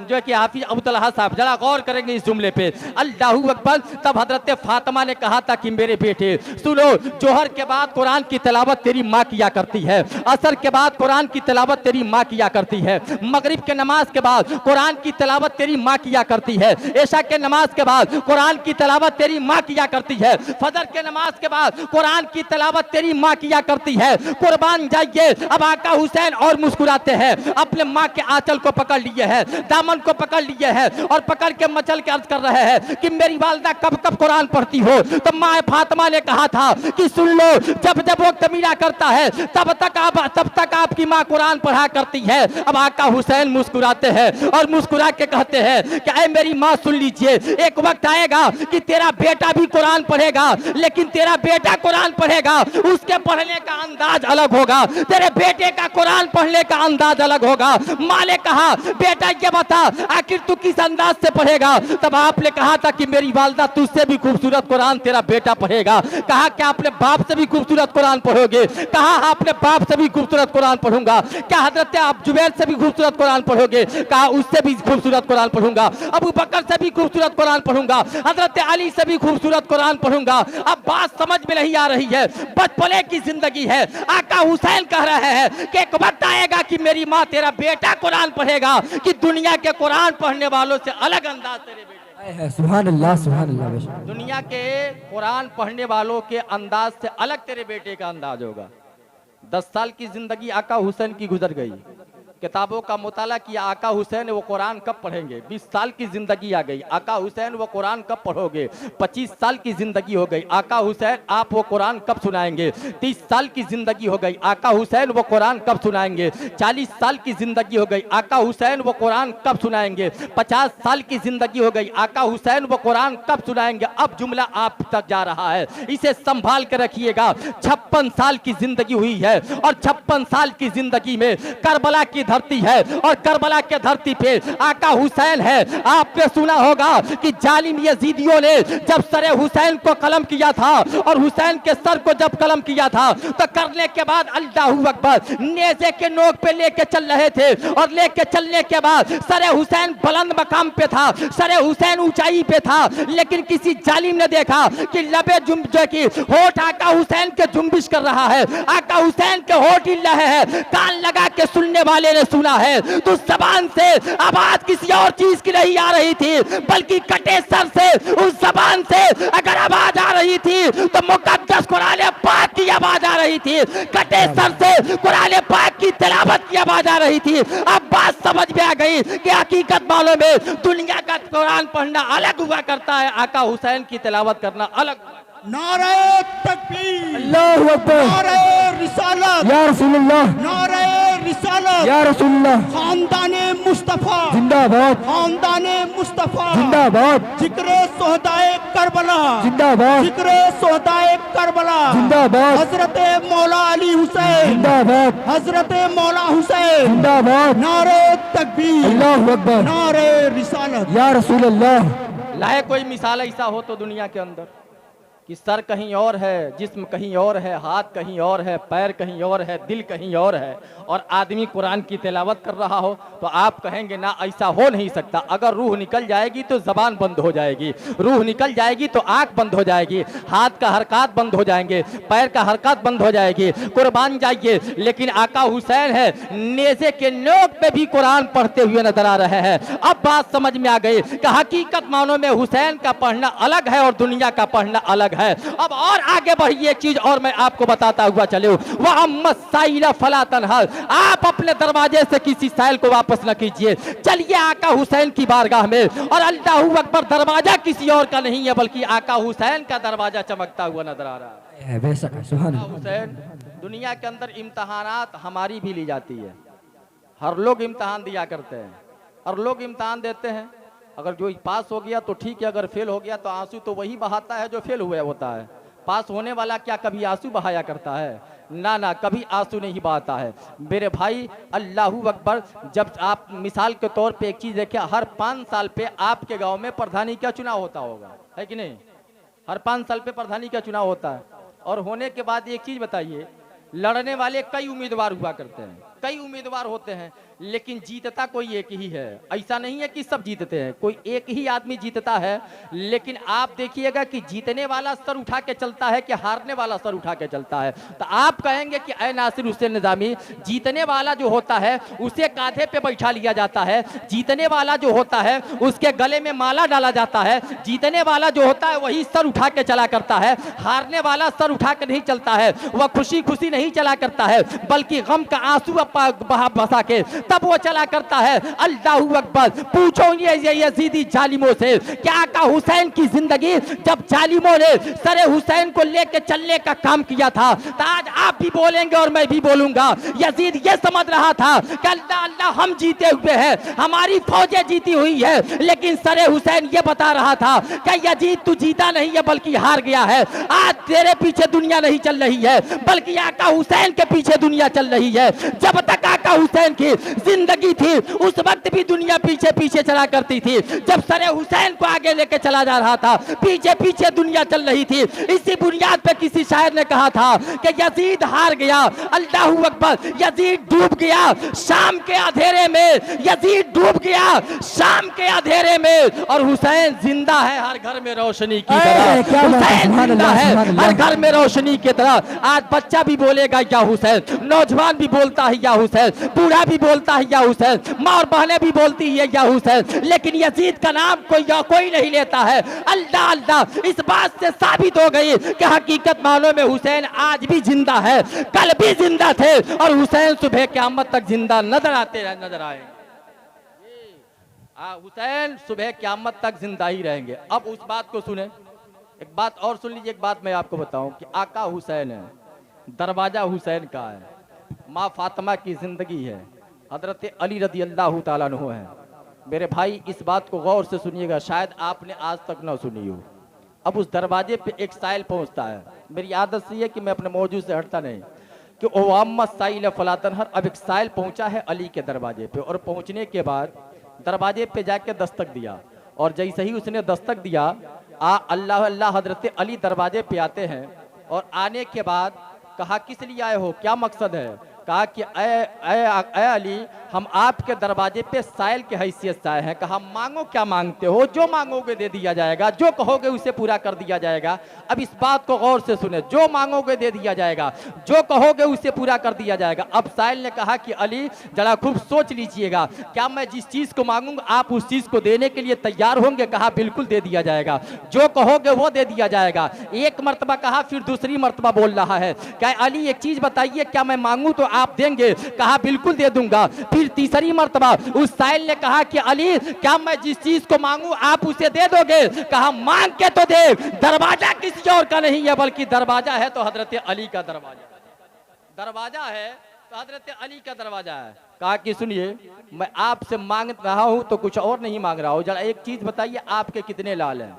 Speaker 1: जो कि हाफिज अबू तलहा साहब जरा गौर करेंगे इस जुमले पे, अल्लाहू अकबर। तब हजरत फातिमा ने कहा था कि मेरे बेटे सुनो, जोहर के बाद कुरान की तिलावत तेरी माँ किया करती है, असर के बाद कुरान की तिलावत तेरी माँ किया करती है, मगरिब के नमाज के बाद कुरान की तिलावत तेरी माँ किया करती है, ऐशा के नमाज के बाद कुरान की तिलावत तेरी माँ किया करती है, फजर के नमाज के बाद कुरान की तिलावत तेरी माँ किया करती है। कुर्बान जाइए। अब आका हुसैन और मुस्कुराते हैं, अपने माँ के आंचल को पकड़ लिए हैं, दामन को पकड़ लिए हैं और पकड़ के मचल के अर्ज कर रहे हैं कि मेरी वालिदा कब कब कुरान पढ़ती हो। तो माँ फातिमा ने कहा था कि सुन लो, जब जब वो कमीना करता है तब तक आपकी माँ कुरान पढ़ा करती है। अब आका हुसैन मुस्कुराते हैं और मुस्कुरा के कहते हैं कि ऐ मेरी माँ सुन लीजिए, एक वक्त आएगा कि तेरा बेटा भी कुरान पढ़ेगा, लेकिन तेरा बेटा कुरान पढ़ेगा उसके पढ़ने का अंदाज अलग होगा, तेरे बेटे का कुरान पढ़ने का अंदाज अलग होगा। माँ ने कहा बेटा ये बता आखिर तू किस अंदाज से पढ़ेगा? तब आपने कहा था कि मेरी वालिदा तुझसे भी खूबसूरत कुरान तेरा बेटा पढ़ेगा। कहा कि आपने बाप से भी खूबसूरत कुरान पढ़ोगे? कहा आपने बाप से भी खूबसूरत कुरान पढ़ूंगा। क्या हजरत आप जुबैर से भी खूबसूरत कुरान पढ़ोगे? कहा उससे भी खूबसूरत कुरान पढ़ूंगा, अबू बकर से भी खूबसूरत कुरान पढ़ूंगा, हजरत अली से भी खूबसूरत कुरान पढ़ूंगा। अब बात समझ में नहीं आ रही है, बचपने की जिंदगी है। आका हुसैन कह रहे हैं कि एक वक्त आएगा कि मेरी माँ तेरा बेटा कुरान पढ़ेगा कि दुनिया के कुरान पढ़ने वालों से अलग अंदाज तेरे बेटे।
Speaker 4: सुभान अल्लाह, सुभान अल्लाह।
Speaker 1: दुनिया के कुरान पढ़ने वालों के अंदाज से अलग तेरे बेटे का अंदाज होगा। 10 साल की जिंदगी आका हुसैन की गुजर गई, किताबों का मुताला किया, आका हुसैन वो कुरान कब पढ़ेंगे। 20 साल की जिंदगी आ गई, आका हुसैन वो कुरान कब पढ़ोगे। 25 साल की जिंदगी हो गई, आका हुसैन आप वो कुरान कब सुनाएंगे। 30 साल की जिंदगी हो गई, आका हुसैन वो कुरान कब सुनाएंगे। 40 साल की जिंदगी हो गई, आका हुसैन वो कुरान कब सुनाएंगे। 50 साल की जिंदगी हो गई, आका हुसैन वो कुरान कब सुनाएंगे। अब जुमला आप तक जा रहा है, इसे संभाल कर रखिएगा। 56 साल की जिंदगी हुई है और 56 साल की जिंदगी में करबला की धरती है और करबला के धरती पे आका हुसैन है। आपने सुना होगा कि जालिम यजीदियों ने जब सरे हुसैन को कलम किया था और हुसैन के सर को जब कलम किया था तो करने के बाद अल्लाहू अकबर नेज़े के नोक पे लेके चल रहे थे और लेके चलने के बाद सरे हुसैन बुलंद मकाम पे था, सरे हुसैन ऊंचाई पे था, लेकिन किसी जालिम ने देखा कि लबे जो की होठ आका हुसैन के जुम्बिश कर रहा है, आका हुसैन के होठ हिल रहे हैं। कान लगा के सुनने वाले ने सुना है तो जबान से आवाज किसी और चीज की नहीं आ रही थी, बल्कि कटे सर से उस जबान से अगर आवाज आ रही थी तो मुकद्दस कुरान पाक की आवाज आ रही थी, कटे सर से कुरान पाक की तिलावत की आवाज आ रही थी। अब बात समझ में आ गई कि हकीकत मालूम में दुनिया का कुरान पढ़ना अलग हुआ करता है, आका हुसैन की तिलावत करना अलग।
Speaker 3: नारे तकबीर,
Speaker 4: अल्लाहु अकबर,
Speaker 3: नारे रिसालत,
Speaker 4: या रसूलुल्लाह,
Speaker 3: नारे रिसालत,
Speaker 4: या रसूलुल्लाह,
Speaker 3: खानदाने मुस्तफा
Speaker 4: जिंदाबाद,
Speaker 3: खानदाने मुस्तफा
Speaker 4: जिंदाबाद,
Speaker 3: जिक्रे सोहदाए करबला,
Speaker 4: जिंदाबाद,
Speaker 3: जिक्रे सोहदाए करबला,
Speaker 4: जिंदाबाद,
Speaker 3: हजरत मौला अली हुसैन,
Speaker 4: जिंदाबाद,
Speaker 3: हजरत मौला हुसैन,
Speaker 4: जिंदाबाद,
Speaker 3: नारे तकबीर,
Speaker 4: अल्लाहु अकबर,
Speaker 3: नारे रिसालत।
Speaker 4: या रसूलुल्लाह।
Speaker 1: लाए कोई मिसाल ऐसा हो तो दुनिया के अंदर कि सर कहीं और है, जिस्म कहीं और है, हाथ कहीं और है, पैर कहीं और है, दिल कहीं और है और आदमी कुरान की तिलावत कर रहा हो तो आप कहेंगे ना ऐसा हो नहीं सकता। अगर रूह निकल जाएगी तो जबान बंद हो जाएगी, रूह निकल जाएगी तो आंख बंद हो जाएगी, हाथ का हरकत बंद हो जाएंगे, पैर का हरकत बंद हो जाएगी, कुर्बान जाइए। लेकिन आका हुसैन है नेज़े के नोक पे भी कुरान पढ़ते हुए नजर आ रहे हैं। अब बात समझ में आ गई कि हकीकत मानों में हुसैन का पढ़ना अलग है और दुनिया का पढ़ना अलग है। अब और आगे बढ़िए, एक चीज और मैं आपको बताता हुआ चलूं, वह मसाइला फला तनहर, आप अपने दरवाजे से किसी साइल को वापस न कीजिए, चलिए आका हुसैन की बारगाह में और अल्लाहू अकबर दरवाजा किसी और का नहीं है बल्कि आका हुसैन का दरवाजा चमकता हुआ नजर आ रहा है।
Speaker 4: बेशक है, सुभान अल्लाह।
Speaker 1: हुसैन दुनिया के अंदर इम्तहानात हमारी भी ली जाती है, हर लोग इम्तहान दिया करते हैं, हर लोग इम्तहान देते हैं। अगर जो पास हो गया तो ठीक है, अगर फेल हो गया तो आंसू तो वही बहाता है जो फेल हुआ होता है। पास होने वाला क्या कभी आंसू बहाया करता है? ना ना, कभी आंसू नहीं बहाता है मेरे भाई। अल्लाहू अकबर। जब आप मिसाल के तौर पे एक चीज़ देखें, हर 5 साल पे आपके गांव में प्रधानी का चुनाव होता होगा, है कि नहीं? हर 5 साल पे प्रधानी का चुनाव होता है और होने के बाद एक चीज़ बताइए, लड़ने वाले कई उम्मीदवार हुआ करते हैं, कई उम्मीदवार होते हैं, लेकिन जीतता कोई एक ही है। ऐसा नहीं है कि सब जीतते हैं, कोई एक ही आदमी जीतता है। लेकिन आप देखिएगा कि जीतने वाला सर उठा के चलता है कि हारने वाला सर उठा के चलता है। तो आप कहेंगे कि ऐ नासिर हुसैन निजामी, जीतने वाला जो होता है उसे कांधे पे बैठा लिया जाता है, जीतने वाला जो होता है उसके गले में माला डाला जाता है, जीतने वाला जो होता है वही सर उठा के चला करता है, हारने वाला सर उठा के नहीं चलता है, वह खुशी खुशी नहीं चला करता है बल्कि गम का आंसू बहा बसा के तब वो चला करता है। अल्लाहू अकबर। पूछो ये यजीदी जालिमों से, क्या का हुसैन की जिंदगी जब जालिमों ने सरे हुसैन को लेके चलने का काम किया था तो आज आप भी बोलेंगे और मैं भी बोलूंगा, यजीद ये समझ रहा था कि अल्लाह अल्लाह हम जीते हुए हैं, हमारी फौजें जीती हुई है, लेकिन सरे हुसैन ये बता रहा था कि यजीद तू जीता नहीं है बल्कि हार गया है। आज तेरे पीछे दुनिया नहीं चल रही है बल्कि आका हुसैन के पीछे दुनिया चल रही है। जब तक आका हुसैन की जिंदगी थी उस वक्त भी दुनिया पीछे पीछे चला करती थी, जब सरे हुसैन को आगे लेके चला जा रहा था पीछे पीछे दुनिया चल रही थी। इसी बुनियाद पे किसी शायर ने कहा था कि यजीद हार गया, अल्लाहू अकबर, यजीद डूब गया शाम के अंधेरे में, यजीद डूब गया शाम के अंधेरे में और हुसैन जिंदा है हर घर में रोशनी की तरह। हुसैन जिंदा है हर घर में रोशनी की तरह। आज बच्चा भी बोलेगा या हुसैन, नौजवान भी बोलता है या हुसैन, बूढ़ा भी बोलता है या हुसैन, माँ और बहनें भी बोलती है या हुसैन, लेकिन यजीद का नाम कोई नहीं लेता है। अल्लाह अल्लाह, इस बात से साबित हो गई कि हकीकत मानों में हुसैन आज भी जिंदा है, कल भी जिंदा थे और हुसैन सुबह क़यामत तक जिंदा नजर आएंगे। हुसैन सुबह क़यामत तक जिंदा ही रहेंगे। अब उस बात को सुने, एक बात और सुन लीजिए। एक बात मैं आपको बताऊं कि आका हुसैन है, दरवाजा हुसैन का है, माँ फातिमा की जिंदगी है, हजरत अली रदी अल्लाह ताला अन्हु है। मेरे भाई इस बात को गौर से सुनिएगा, शायद आपने आज तक ना सुनी हो। अब उस दरवाजे पे एक साइल पहुंचता है। मेरी आदत से है कि मैं अपने मौजूद से हटता नहीं कि ओवाम्मा साइल फलातनहर। अब एक साइल पहुंचा है अली के दरवाजे पे, और पहुंचने के बाद दरवाजे पे जाके दस्तक दिया, और जैसे ही उसने दस्तक दिया अल्लाह अल्लाह हजरत अली दरवाजे पे आते हैं, और आने के बाद कहा किस लिए आए हो, क्या मकसद है? कहा कि ए अली, हम आपके दरवाजे पे साइल के हैसियत से आए हैं। कहा मांगो, क्या मांगते हो? जो मांगोगे दे दिया जाएगा, जो कहोगे उसे पूरा कर दिया जाएगा। अब इस बात को गौर से सुने, जो मांगोगे दे दिया जाएगा, जो कहोगे उसे पूरा कर दिया जाएगा। अब साइल ने कहा कि अली जरा खूब सोच लीजिएगा, क्या मैं जिस चीज को मांगूंगा आप उस चीज को देने के लिए तैयार होंगे? कहा बिल्कुल दे दिया जाएगा, जो कहोगे वो दे दिया जाएगा। एक मर्तबा कहा, फिर दूसरी मर्तबा बोल रहा है, क्या अली एक चीज बताइए, क्या मैं मांगू तो आप देंगे? कहा बिल्कुल दे दूंगा। फिर तीसरी मर्तबा उस साइल ने कहा कि अली, क्या मैं जिस चीज को मांगू आप उसे दे दोगे? कहा मांग के तो दे, दरवाजा किसी और का नहीं है, बल्कि दरवाजा है तो हजरत अली का दरवाजा है तो हजरत अली का दरवाजा है। कहा कि सुनिए, मैं आपसे मांग रहा हूं तो कुछ और नहीं मांग रहा हूं, जरा एक चीज बताइए, आपके कितने लाल हैं,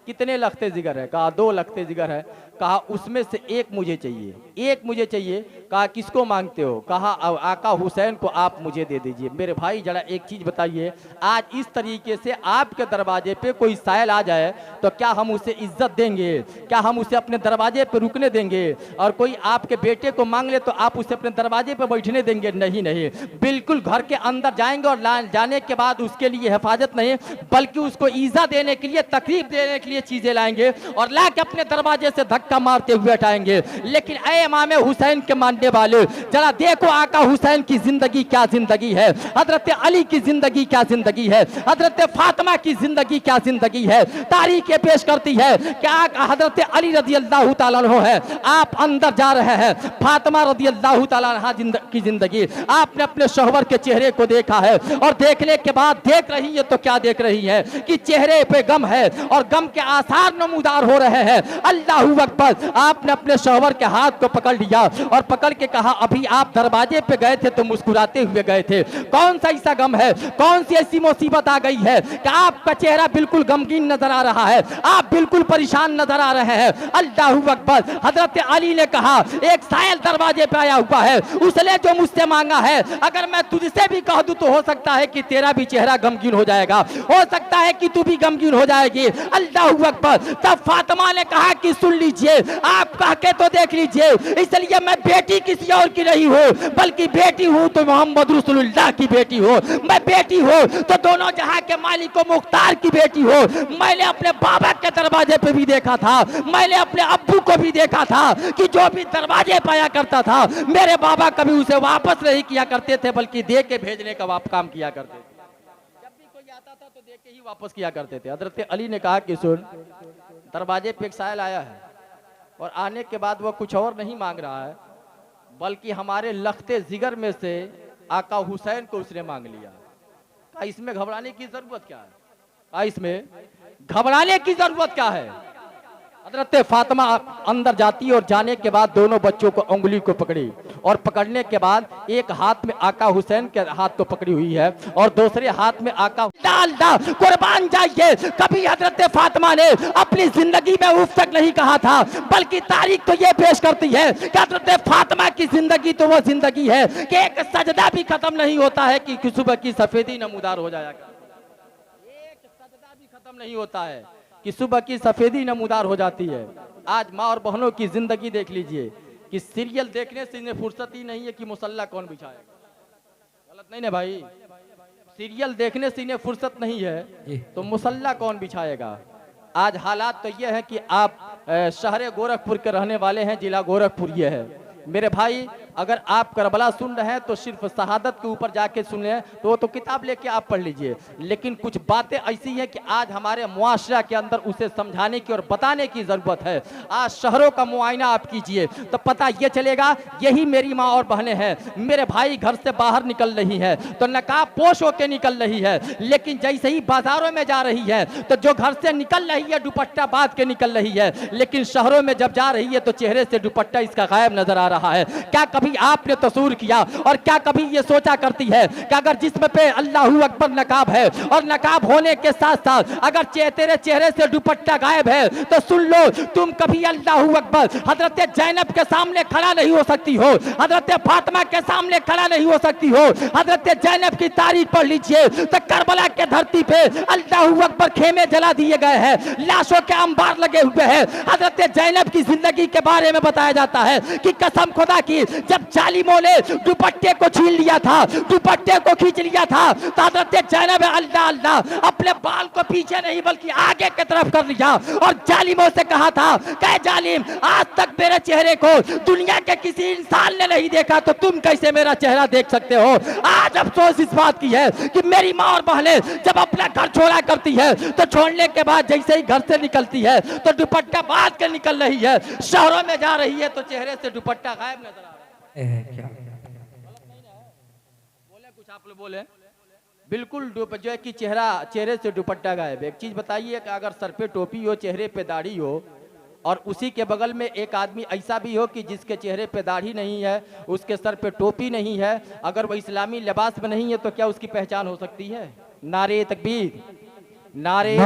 Speaker 1: कितने लखते जिगर है? कहा 2 लखते जिगर है। कहा उसमें से एक मुझे चाहिए, एक मुझे चाहिए। कहा किसको मांगते हो? कहा आका हुसैन को आप मुझे दे दीजिए। मेरे भाई जरा एक चीज बताइए, आज इस तरीके से आपके दरवाजे पे कोई साइल आ जाए तो क्या हम उसे इज्जत देंगे? क्या हम उसे अपने दरवाजे पे रुकने देंगे? और कोई आपके बेटे को मांग ले तो आप उसे अपने दरवाजे पे बैठने देंगे? नहीं नहीं, बिल्कुल घर के अंदर जाएंगे, और जाने के बाद उसके लिए हिफाजत नहीं बल्कि उसको ईजा देने के लिए, तकलीफ देने के लिए चीजें लाएंगे और ला के अपने दरवाजे से धक्का मारते हुए हटाएंगे। लेकिन ऐ इमाम हुसैन के मानने वाले, जरा देखो आका हुसैन की जिंदगी क्या जिंदगी है, हजरत अली की जिंदगी क्या जिंदगी है, हजरत फातिमा की जिंदगी क्या जिंदगी है। तारीख पेश करती है क्या हजरत अली रजी अल्लाह ताला अन्हु है, आप अंदर जा रहे हैं, फातिमा रजी अल्लाह ताला अन्हा की जिंदगी आपने अपने शौहर के चेहरे को देखा है, और देखने के बाद देख रही है तो क्या देख रही है कि चेहरे पे गम है और गम के आसार नमूदार हो रहे हैं। अल्लाहू अकबर, आपने अपने शौहर के हाथ को पकड़ लिया और पकड़ के कहा, अभी आप दरवाजे पे गए थे तो मुस्कुराते हुए गए थे, कौन सा ऐसा गम है, कौन सी ऐसी मुसीबत आ गई है कि आपका चेहरा बिल्कुल गमगीन नजर आ रहा है, आप बिल्कुल परेशान नजर आ रहे हैं। अल्लाहू अकबर, हजरत अली ने कहा, एक साइल दरवाजे पे आया हुआ है, उसने जो मुझसे मांगा है, अगर मैं तुझसे भी कह दूं तो हो सकता है कि तेरा भी चेहरा गमगीन हो जाएगा, हो सकता है कि तू भी गमगीन हो जाएगी। अल्लाहू अकबर। तब फातिमा ने कहा कि सुन लीजिए, आप कह के तो देख लीजिए, इसलिए मैं बेटी किसी और की नहीं हूँ, बल्कि बेटी हूँ तो मोहम्मद रसूलुल्लाह की बेटी हूँ, मैं बेटी हूँ तो दोनों जहां के मालिक व मुख्तार की बेटी हूँ। मैंने अपने बाबा के दरवाजे पे भी देखा था, मैंने अपने अब्बू को भी देखा था कि जो भी दरवाजे पाया करता था, मेरे बाबा कभी उसे वापस नहीं किया करते थे, बल्कि दे के भेजने का काम किया करते थे। जब भी कोई आता था तो दे के ही वापस किया करते थे। हजरत अली ने कहा कि सुन, दरवाजे पे एक साइल आया है और आने के बाद वह कुछ और नहीं मांग रहा है, बल्कि हमारे लखते जिगर में से आका हुसैन को उसने मांग लिया। कहा इसमें घबराने की जरूरत क्या है? कहा इसमें घबराने की जरूरत क्या है? हजरत फातिमा अंदर जाती और जाने के बाद दोनों बच्चों को उंगली को पकड़ी, और पकड़ने के बाद एक हाथ में आका हुसैन के हाथ को पकड़ी हुई है और दूसरे हाथ में आका कुर्बान जाइए। कभी हजरत फातिमा ने अपनी जिंदगी में उफ तक नहीं कहा था, बल्कि तारीख तो ये पेश करती है कि हजरत फातिमा की जिंदगी तो वो जिंदगी है कि एक सजदा भी खत्म नहीं होता है कि सुबह की सफेदी नमूदार हो जाएगा, एक सजदा भी खत्म नहीं होता है कि सुबह की सफेदी नमूदार हो जाती है। आज माँ और बहनों की जिंदगी देख लीजिए कि सीरियल देखने से इन्हें फुर्सत ही नहीं है कि मुसल्ला कौन बिछाएगा। गलत नहीं ना भाई, सीरियल देखने से इन्हें फुर्सत नहीं है तो मुसल्ला कौन बिछाएगा। आज हालात तो ये है कि आप शहर गोरखपुर के रहने वाले हैं, जिला गोरखपुर ये है। मेरे भाई अगर आप करबला सुन रहे हैं तो सिर्फ शहादत के ऊपर जाके सुन रहे हैं तो वो तो किताब लेके आप पढ़ लीजिए, लेकिन कुछ बातें ऐसी हैं कि आज हमारे मुआशरा के अंदर उसे समझाने की और बताने की ज़रूरत है। आज शहरों का मुआयना आप कीजिए तो पता ये चलेगा, यही मेरी माँ और बहनें हैं। मेरे भाई घर से बाहर निकल रही है तो नकाब पोश होकर निकल रही है, लेकिन जैसे ही बाजारों में जा रही है तो जो घर से निकल रही है दुपट्टा बांध के निकल रही है, लेकिन शहरों में जब जा रही है तो चेहरे से दुपट्टा इसका गायब नजर आ रहा है। क्या कभी आपने तस्वीर किया और क्या कभी ये सोचा करती है कि अगर जिस्म पे अल्लाहू अकबर नकाब है और नकाब होने के साथ साथ अगर तेरे चेहरे से दुपट्टा गायब है तो सुन लो, तुम कभी अल्लाहू अकबर हजरत जैनब के सामने खड़ा नहीं हो सकती हो, हजरत फातिमा के सामने खड़ा नहीं हो सकती हो। हजरत जैनब की तारीफ पढ़ लीजिए तो करबला के धरती पे अल्लाहू अकबर खेमे जला दिए गए हैं, लाशों के अंबार लगे हुए हैं। हजरत जैनब की जिंदगी के बारे में बताया जाता है कि कसम खुदा की जब जालिमों ने दुपट्टे को छीन लिया था, दुपट्टे को खींच लिया था तो हजरत जैनब अल्लाह अल्लाह अपने बाल को पीछे नहीं बल्कि आगे की तरफ कर लिया और जालिमों से कहा था कि जालिम, आज तक मेरे चेहरे को दुनिया के किसी इंसान ने नहीं देखा तो तुम कैसे मेरा चेहरा देख सकते हो। आज अफसोस इस बात की है कि मेरी माँ और बहनें जब अपना घर छोड़ा करती है तो छोड़ने के बाद जैसे ही घर से निकलती है तो दुपट्टा बांध के निकल रही है, शहरों में जा रही है तो चेहरे से दुपट्टा गायब नजर आ रहा है।
Speaker 4: क्या
Speaker 1: बोले कुछ आप लोग बोले बिल्कुल जो है कि चेहरे से दुपट्टा गायब। एक चीज बताइए कि अगर सर पे टोपी हो, चेहरे पे दाढ़ी हो और उसी के बगल में एक आदमी ऐसा भी हो कि जिसके चेहरे पे दाढ़ी नहीं है, उसके सर पे टोपी नहीं है, अगर वो इस्लामी लिबास में नहीं है तो क्या उसकी पहचान हो सकती है? नारे तकबीर, नारे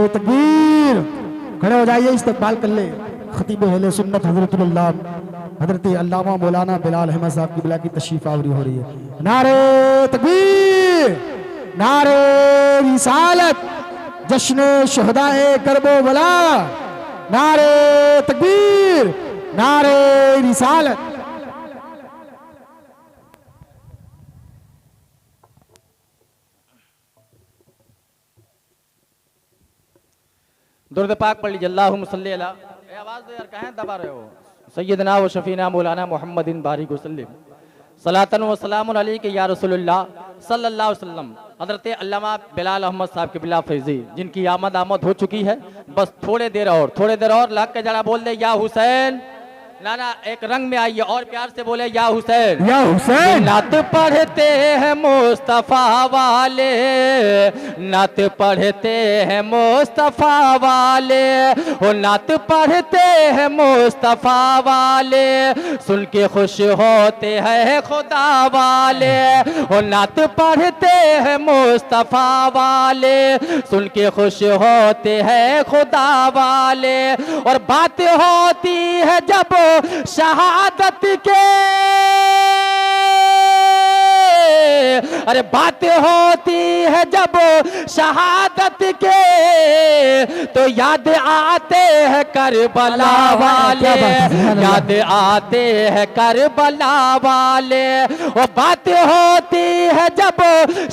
Speaker 2: तकबीर। खड़े हो जाइए, इस्तकबाल कर ले खतीब अहले सुन्नत हजरतुल्लाह हजरत अल्लामा मौलाना बिलाल अहमद साहब की बिला की तशरीफ आवरी हो रही है। नारे तकबीर, नारे रिसालत, जश्न शहदाए करबला, नारे तकबीर, नारे रिसालत।
Speaker 1: दुरूद पाक पढ़ लीजिए। अल्लाहुम्मा सल्ली अला, आवाज दो यार, कहाँ दबा रहे हो? सैयदना व शफीना मौलाना मोहम्मदिन बारिक वसल्लम सलातन व सलामुन अलैका या रसूलुल्लाह सल्लल्लाहु अलैहि वसल्लम। हज़रत अल्लामा बिलाल अहमद साहब के बिला फैजी जिनकी आमद हो चुकी है, बस थोड़े देर और लग के जरा बोल दे या हुसैन। ना एक रंग में आइए और प्यार से बोले या हुसैन,
Speaker 2: या हुसैन।
Speaker 1: नात पढ़ते हैं मुस्तफ़ा वाले, नात पढ़ते हैं मुस्तफ़ा वाले, हो नात पढ़ते हैं मुस्तफ़ा वाले, सुन के खुश होते हैं खुदा वाले, हो नात पढ़ते हैं मुस्तफ़ा वाले, सुन के खुश होते हैं खुदा वाले। और बात होती है जब शहादत के, अरे बात होती है जब शहादत के तो याद आते हैं करबला वाले, याद आते हैं करबला वाले। वो बात होती है जब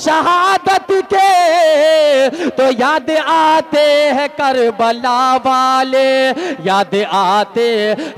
Speaker 1: शहादत के तो याद आते हैं करबला वाले, याद आते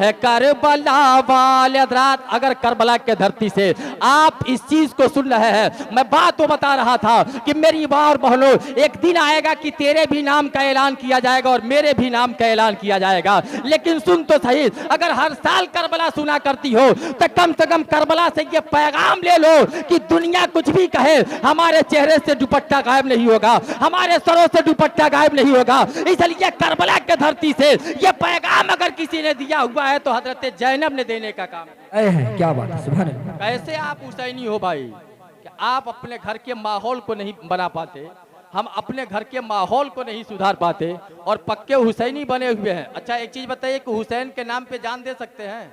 Speaker 1: हैं करबला वाले। हज़रात, अगर करबला के धरती से आप इस चीज को सुन रहे हैं, मैं बात तो बता रहा था कि मेरी माँ और बहनों, एक दिन आएगा कि तेरे भी नाम का ऐलान किया जाएगा और मेरे भी नाम का ऐलान किया जाएगा। लेकिन सुन तो सही, अगर हर साल करबला सुना करती हो तो कम से कम करबला से ये पैगाम ले लो कि दुनिया कुछ भी कहे, हमारे चेहरे से दुपट्टा गायब नहीं होगा, हमारे सरों से दुपट्टा गायब नहीं होगा। इसलिए करबला के धरती से ये पैगाम अगर किसी ने दिया हुआ है तो हजरत जैनब ने देने का काम है।
Speaker 4: क्या बात है, सुभान अल्लाह।
Speaker 1: कैसे आप हुसैनी हो भाई कि आप अपने घर के माहौल को नहीं बना पाते, हम अपने घर के माहौल को नहीं सुधार पाते और पक्के हुसैनी बने हुए हैं। अच्छा एक चीज बताइए कि हुसैन के नाम पे जान दे सकते हैं?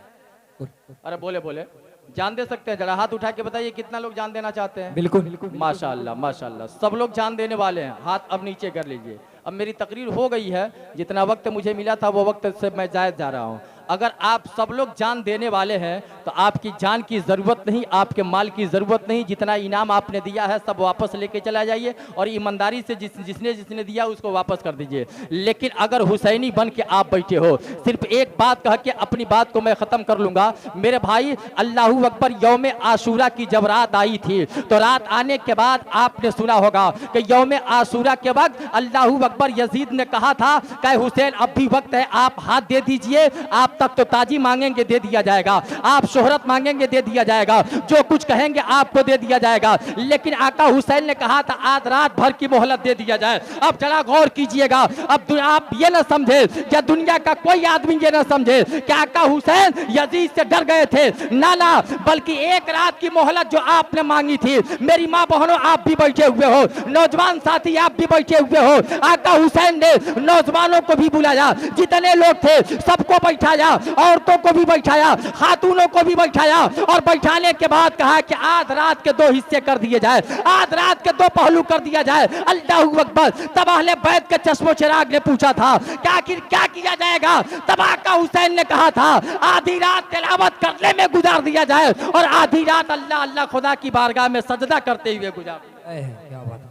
Speaker 1: अरे बोले जान दे सकते हैं? जरा हाथ उठा के बताइए कितना लोग जान देना चाहते हैं?
Speaker 4: बिल्कुल
Speaker 1: माशाअल्लाह माशाअल्लाह, सब लोग जान देने वाले हैं। हाथ अब नीचे कर लीजिए। अब मेरी तकरीर हो गई है, जितना वक्त मुझे मिला था वो वक्त से मैं जायद जा रहा हूँ। अगर आप सब लोग जान देने वाले हैं तो आपकी जान की ज़रूरत नहीं, आपके माल की ज़रूरत नहीं। जितना इनाम आपने दिया है सब वापस लेके चला जाइए और ईमानदारी से जिसने जिसने दिया उसको वापस कर दीजिए। लेकिन अगर हुसैनी बन के आप बैठे हो, सिर्फ एक बात कह के अपनी बात को मैं ख़त्म कर लूँगा मेरे भाई। अल्लाहू अकबर, यौम आशूरा की जब रात आई थी तो रात आने के बाद आपने सुना होगा कि यौम आशूरा के वक्त अल्लाहू अकबर यजीद ने कहा था कि हुसैन अब भी वक्त है, आप हाथ दे दीजिए, आप तक तो ताजी मांगेंगे दे दिया जाएगा, आप शोहरत मांगेंगे दे दिया जाएगा, जो कुछ कहेंगे आपको दे दिया जाएगा। लेकिन आका हुसैन ने कहा था आज रात भर की मोहलत दे दिया जाए। अब जरा गौर कीजिएगा, अब आप ये ना समझे या दुनिया का कोई आदमी ये ना समझे कि आका हुसैन यजीद से डर गए थे, ना ना, बल्कि एक रात की मोहलत जो आपने मांगी थी, मेरी माँ बहनों आप भी बैठे हुए हो, नौजवान साथी आप भी बैठे हुए हो, आका हुसैन ने नौजवानों को भी बुलाया, जितने लोग थे सबको बैठाया, औरतों को भी बैठाया, खातूनों को भी बैठाया और बैठाने के बाद कहा कि आज रात के 2 हिस्से कर दिए जाए, आज रात के 2 पहलू कर दिया जाए। अल्लाहू अकबर। तब अहले बैत के चश्मो चिराग ने पूछा था कि आखिर क्या किया जाएगा? तब आका हुसैन ने कहा था आधी रात तिलावत करने में गुजार दिया जाए और आधी रात अल्लाह अल्लाह खुदा की बारगाह में सजदा करते हुए गुजार दिया जाए।
Speaker 4: क्या बात है।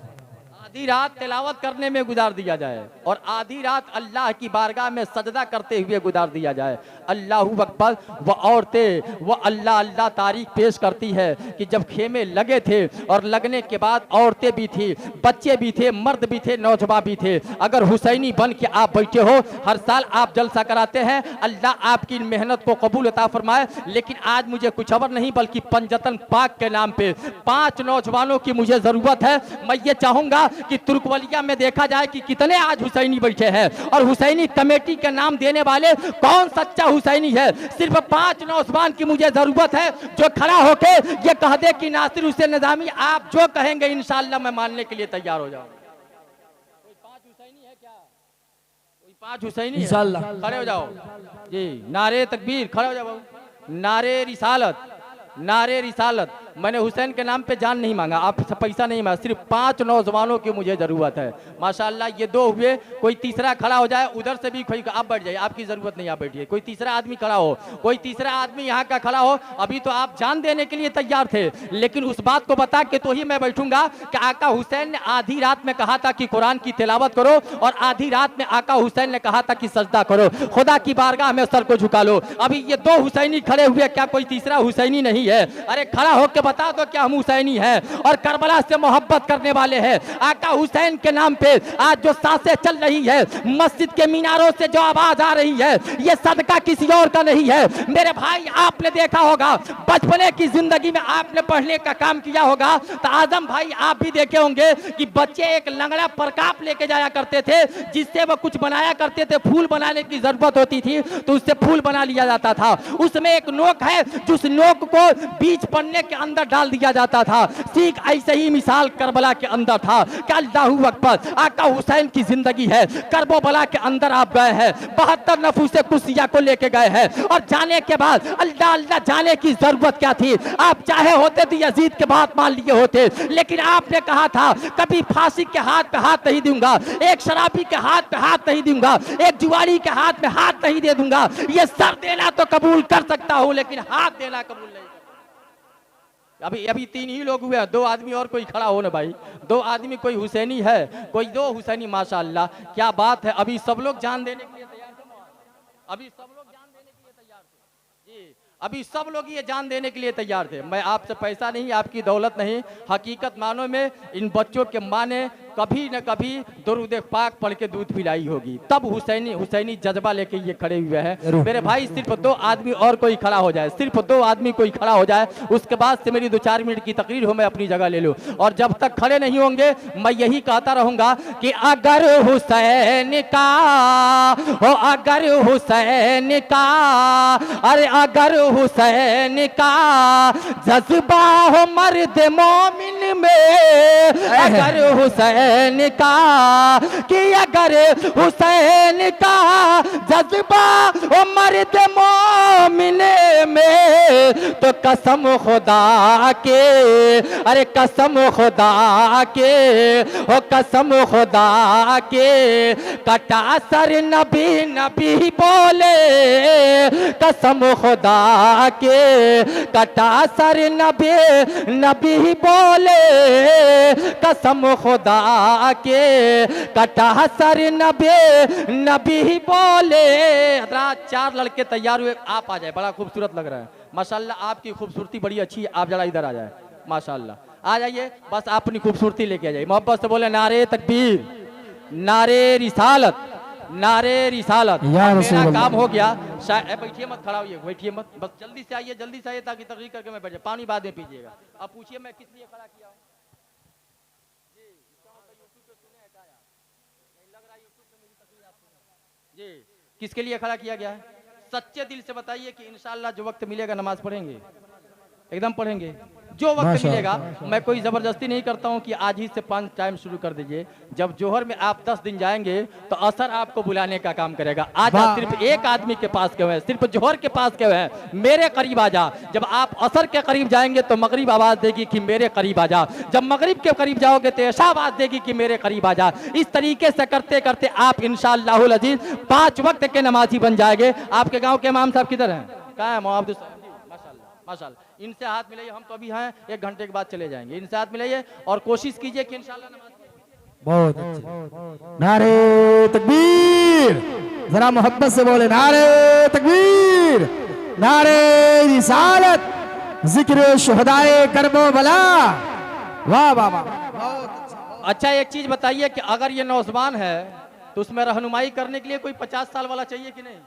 Speaker 1: आधी रात तिलावत करने में गुजार दिया जाए और आधी रात अल्लाह की बारगाह में सजदा करते हुए गुजार दिया जाए। अल्लाहू अकबर। वह औरतें वो अल्लाह अल्लाह तारीख पेश करती है कि जब खेमे लगे थे और लगने के बाद औरतें भी थी, बच्चे भी थे, मर्द भी थे, नौजवान भी थे। अगर हुसैनी बन के आप बैठे हो, हर साल आप जलसा कराते हैं, अल्लाह आपकी मेहनत को कबूल अता फरमाए। लेकिन आज मुझे कुछ खबर नहीं बल्कि पंजतन पाक के नाम पे 5 नौजवानों की मुझे ज़रूरत है। मैं ये चाहूँगा कि तुर्कवलिया में देखा जाए कि कितने आज हुसैनी बैठे हैं और हुसैनी कमेटी के नाम देने वाले कौन सच्चा हुसैनी है। सिर्फ 5 नौजवान की मुझे जरूरत है जो खड़ा होके ये कह दे कि नासिर हुसैन निजामी आप जो कहेंगे इंशाअल्लाह मैं मानने के लिए तैयार हो जाऊंगा। कोई 5 हुसैनी है क्या? कोई 5 हुसैनी है?
Speaker 4: इंशाअल्लाह।
Speaker 1: खड़े हो जाओ जी। नारे तकबीर, खड़े हो जाओ। नारे रिसालत, नारे रिसालत। मैंने हुसैन के नाम पे जान नहीं मांगा, आपसे पैसा नहीं मांगा, सिर्फ 5 नौजवानों की मुझे ज़रूरत है। माशाअल्लाह ये 2 हुए, कोई तीसरा खड़ा हो जाए, उधर से भी कोई, आप बैठ जाइए, आपकी ज़रूरत नहीं, आप बैठिए। कोई तीसरा आदमी खड़ा हो, कोई तीसरा आदमी यहाँ का खड़ा हो। अभी तो आप जान देने के लिए तैयार थे, लेकिन उस बात को बता के तो ही मैं बैठूंगा कि आका हुसैन ने आधी रात में कहा था कि कुरान की तिलावत करो और आधी रात में आका हुसैन ने कहा था कि सजदा करो, खुदा की बारगाह में सर को झुका लो। अभी ये 2 हुसैनी खड़े हुए, क्या कोई तीसरा हुसैनी नहीं है? अरे खड़ा होकर बता दो क्या हम हुसैनी हैं और करबला से मोहब्बत करने वाले हैं। आका हुसैन के नाम पे आज जो सांसें चल रही है, मस्जिद के मीनारों से जो आवाज आ रही है, ये सदका किसी और का नहीं है। मेरे भाई आपने देखा होगा, बचपने की जिंदगी में आपने पढ़ने का काम किया होगा, तो आजम भाई आप भी देखे होंगे कि बच्चे एक लंगड़ा परकाप लेके जाया करते थे, जिससे वो कुछ बनाया करते थे। फूल बनाने की जरूरत होती थी तो उससे फूल बना लिया जाता था। उसमें एक नोक है, जिस नोक को बीच पन्ने के अंदर डाल दिया जाता था। ठीक ऐसे ही मिसाल करबला के अंदर था कि अल्लाहू अकबर। आका हुसैन की जिंदगी है, करबला के अंदर आप गए हैं, 72 नफूसे कुसिया को लेके गए हैं और जाने के बाद अल्लाह अल्लाह जाने की जरूरत क्या थी? आप चाहे होते तो यजीद के बात मान लिए होते, लेकिन आपने कहा था कभी फांसी के हाथ पे हाथ नहीं दूंगा, एक शराबी के हाथ पे हाथ नहीं दूंगा, एक जुआरी के हाथ में हाथ नहीं दे दूंगा। ये सर देना तो कबूल कर सकता हूं लेकिन हाथ देना कबूल नहीं। अभी 3 ही लोग हुए, 2 आदमी और कोई खड़ा हो ना भाई। 2 आदमी, कोई हुसैनी है, कोई 2 हुसैनी। माशाअल्लाह क्या बात है। अभी सब लोग जान देने के लिए तैयार थे, अभी सब लोग जान देने के लिए तैयार थे जी, अभी सब लोग ये जान देने के लिए तैयार थे। मैं आपसे पैसा नहीं, आपकी दौलत नहीं, हकीकत मानो में इन बच्चों के माँ ने कभी न कभी दुरूद पाक पढ़ के दूध पिलाई होगी, तब हुसैनी जज्बा लेके ये खड़े हुए हैं। मेरे भाई सिर्फ 2 आदमी और कोई खड़ा हो जाए, सिर्फ 2 आदमी कोई खड़ा हो जाए, उसके बाद से मेरी 2-4 मिनट की तकरीर हो, मैं अपनी जगह ले लूँ। और जब तक खड़े नहीं होंगे मैं यही कहता रहूंगा कि अगर हुसैन का हो, अगर हुसैन का, अरे अगर हुसैन का जज्बा हो मर्द मोमिन में, अगर हुसैन का, कि अगर हुसैन का जज्बा हो मर्द मोमिन में, तो कसम खुदा के, अरे कसम खुदा के, ओ कसम खुदा के, कटा सर नबी नबी बोले, कसम खुदा के, कटा सर नबी नबी बोले, कसम खुदा के, कटा सर नबी नबी बोले। हजरात 4 लड़के तैयार हुए, आप आ जाए, बड़ा खूबसूरत लग रहा है माशाल्लाह, आपकी खूबसूरती बड़ी अच्छी है, आप जरा इधर आ जाए माशाल्लाह, आ जाइए, बस आप अपनी खूबसूरती लेके आ जाइए, मोहब्बत से बोले नारे तकबीर, नारे रिसालत, नारे रिसालत। मेरा काम हो गया, बैठिए मत, खड़ा होइए, बैठिए मत, बस जल्दी से आइए, जल्दी से आइए ताकि तकरीर करके मैं बैठ जाए, पानी बाद में पीजिएगा। अब पूछिए मैं किस लिए खड़ा किया हूँ? जी, किसके लिए खड़ा किया गया है? सच्चे दिल से बताइए कि इंशाल्लाह जो वक्त मिलेगा नमाज पढ़ेंगे, एकदम पढ़ेंगे, जो वक्त मिलेगा। मैं कोई जबरदस्ती नहीं करता हूं कि आज ही से 5 टाइम शुरू कर दीजिए। जब जोहर में आप 10 दिन जाएंगे तो असर आपको बुलाने का काम करेगा। आज आप सिर्फ एक आदमी के पास गए हैं, सिर्फ जोहर के पास गए हैं, मेरे करीब आ जा। जब आप असर के करीब जाएंगे तो मगरिब आवाज देगी कि मेरे करीब आ जा। जब मगरिब के करीब जाओगे तो ऐशा आवाज देगी कि मेरे करीब आ जा। इस तरीके से करते करते आप इंशाअल्लाहुल अजीज 5 वक्त के नमाजी बन जाएंगे। आपके गाँव के इमाम साहब किधर हैं? कहाँ है मोहम्मद? माशाल्लाह, इनसे हाथ मिलाइए, हम तो अभी हैं, 1 घंटे के बाद चले जाएंगे। इनसे हाथ मिलाइए और कोशिश कीजिए कि इंशाल्लाह नमाज।
Speaker 2: बहुत अच्छे, नारे तकबीर, जरा मोहब्बत से बोले नारे तकबीर, नारे रिसालत, जिक्र शुहदाए करबो बला। वाह वाह वाह।
Speaker 1: अच्छा एक चीज बताइए कि अगर ये नौजवान है तो उसमें रहनुमाई करने के लिए कोई 50 साल वाला चाहिए कि नहीं?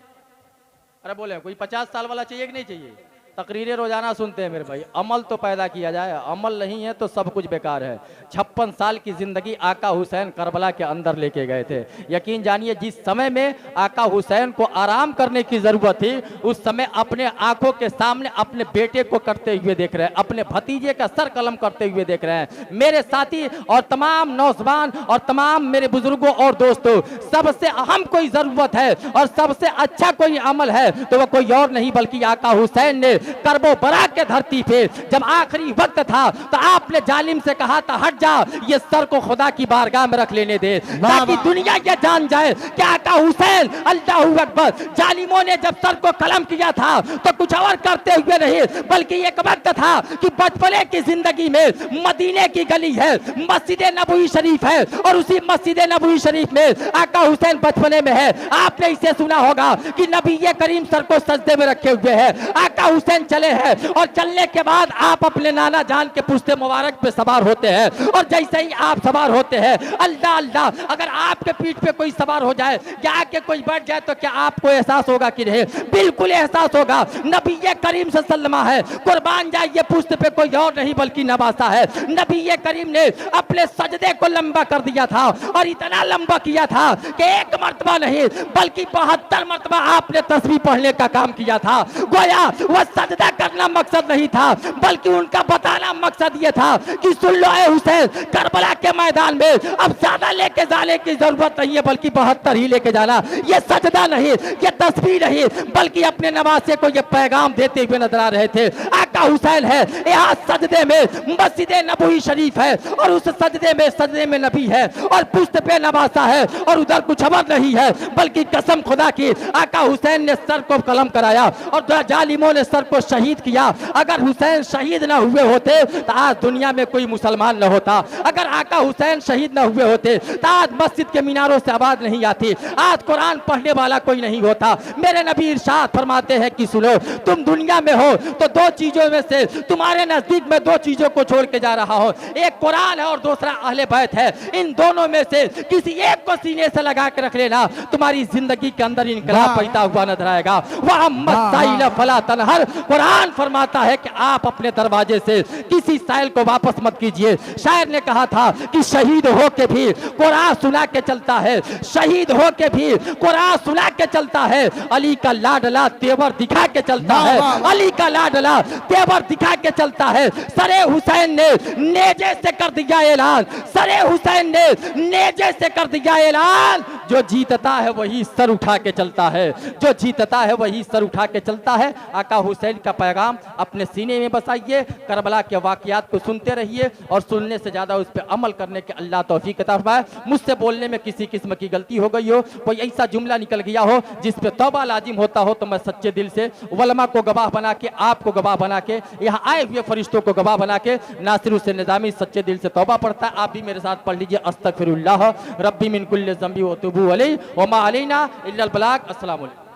Speaker 1: अरे बोले कोई 50 साल वाला चाहिए कि नहीं चाहिए? तकरीरें रोजाना सुनते हैं मेरे भाई, अमल तो पैदा किया जाए, अमल नहीं है तो सब कुछ बेकार है। 56 साल की जिंदगी आका हुसैन करबला के अंदर लेके गए थे। यकीन जानिए जिस समय में आका हुसैन को आराम करने की जरूरत थी, उस समय अपने आंखों के सामने अपने बेटे को करते हुए देख रहे हैं, अपने भतीजे का सर कलम करते हुए देख रहे हैं। मेरे साथी और तमाम नौजवान और तमाम मेरे बुजुर्गों और दोस्तों, सबसे अहम कोई जरूरत है और सबसे अच्छा कोई अमल है तो वह कोई और नहीं बल्कि आका हुसैन ने करबो बरा के धरती पे जब आखिरी वक्त था तो आपने जालिम से कहा था हट जा, ये सर को खुदा की बारगाह में रख लेने दे ताकि दुनिया ये जान जाए कि आका हुसैन अल्लाहू अकबर। जालिमों ने जब सर को कलम किया था तो कुछ और करते हुए नहीं, बल्कि एक वक्त था कि बचपने की जिंदगी में मदीने की गली है, मस्जिद नबवी शरीफ है और उसी मस्जिद नबवी शरीफ में आका हुसैन बचपने में है। आपने इसे सुना होगा कि नबी करीम सर को सजदे में रखे हुए हैं, आका हुसैन चले हैं और चलने के बाद आप अपने नाना जान के पुश्ते मुबारक पे सवार होते हैं और जैसे ही आप सवार होते हैं अल्लाह अल्लाह, अगर आपके पीठ पे कोई सवार हो जाए या आके कोई बैठ जाए तो क्या आपको एहसास होगा कि नहीं? बिल्कुल एहसास होगा। नबी करीम सल्लल्लाहु अलैहि वसल्लम कुर्बान जाए ये पुश्त पे कोई और नहीं बल्कि नवासा है। नबी करीम ने अपने सजदे को लंबा कर दिया था और इतना लंबा किया था कि 1 मर्तबा नहीं बल्कि 72 मर्तबा आपने तस्बीह पढ़ने का काम किया था। गोया वह सजदा करना मकसद नहीं था बल्कि उनका बताना मकसद यह था कि सुन लो ए हुसैन, करबला के मैदान में अब ज्यादा लेके जाने की जरूरत नहीं है बल्कि 72 ही लेके जाना। ये सजदा नहीं, ये तस्बीह नहीं बल्कि अपने नवासे को ये पैगाम देते हुए नजर आ रहे थे। आका हुसैन है, यहाँ सजदे में मस्जिद नबवी शरीफ है और उस सजदे में नबी है और पुश्त पे नवासा है और उधर कुछ और नहीं है बल्कि कसम खुदा की आका हुसैन ने सर को कलम कराया और जालिमों ने सर को शहीद किया। अगर हुसैन शहीद ना हुए होते तो आज दुनिया में कोई मुसलमान न होता। अगर आका हुसैन शहीद ना हुए होते तो आज मस्जिद के मीनारों से आवाज नहीं आती, आज कुरान पढ़ने वाला कोई नहीं होता। मेरे नबी इरशाद फरमाते हैं कि सुनो, तुम दुनिया में हो तो 2 चीजों में से तुम्हारे नजदीक में 2 चीजों को छोड़ के जा रहा हो, एक कुरान है और दूसरा अहले बैत है। इन दोनों में से किसी एक को सीने से लगा के रख लेना, तुम्हारी जिंदगी के अंदर इनकलाब पैदा हुआ नजर आएगा। वह मसाइल फला तनहर, कुरान फरमाता है कि आप अपने दरवाजे से किसी साइल को वापस मत कीजिए। शायर ने कहा था कि शहीद हो के भी कुरान सुना के चलता है, शहीद हो के भी कुरान सुना के चलता है। अली का लाडला तेवर दिखा के चलता है, अली का लाडला तेवर दिखा के चलता है। सरे हुसैन ने नेजे से कर दिया ऐलान, सरे हुसैन ने नेजे से कर दिया ऐलान, जो जीतता है वही सर उठा के चलता है, जो जीतता है वही सर उठा के चलता है। आका हुसैन का पैगाम अपने सीने में बसाइए, करबला के वाकयात को सुनते रहिए और सुनने से ज़्यादा उस पर अमल करने के अल्लाह तौफीक अता फरमाए। मुझसे बोलने में किसी किस्म की गलती हो गई हो, कोई ऐसा जुमला निकल गया हो जिस पे तौबा लाजिम होता हो, तो मैं सच्चे दिल से उलमा को गवाह बना के, आपको गवाह बना के, यहाँ आए हुए फरिश्तों को गवाह बना के नासिर हुसैन निज़ामी सच्चे दिल से तौबा पढ़ता है। आप भी मेरे साथ पढ़ लीजिए, अस्तगफिरुल्लाह रब्बी मिन कुल्लि ज़ंबी व तुबू अलैहि व मा अलैना इल्लल बलाग। अस्सलामु अलैकुम।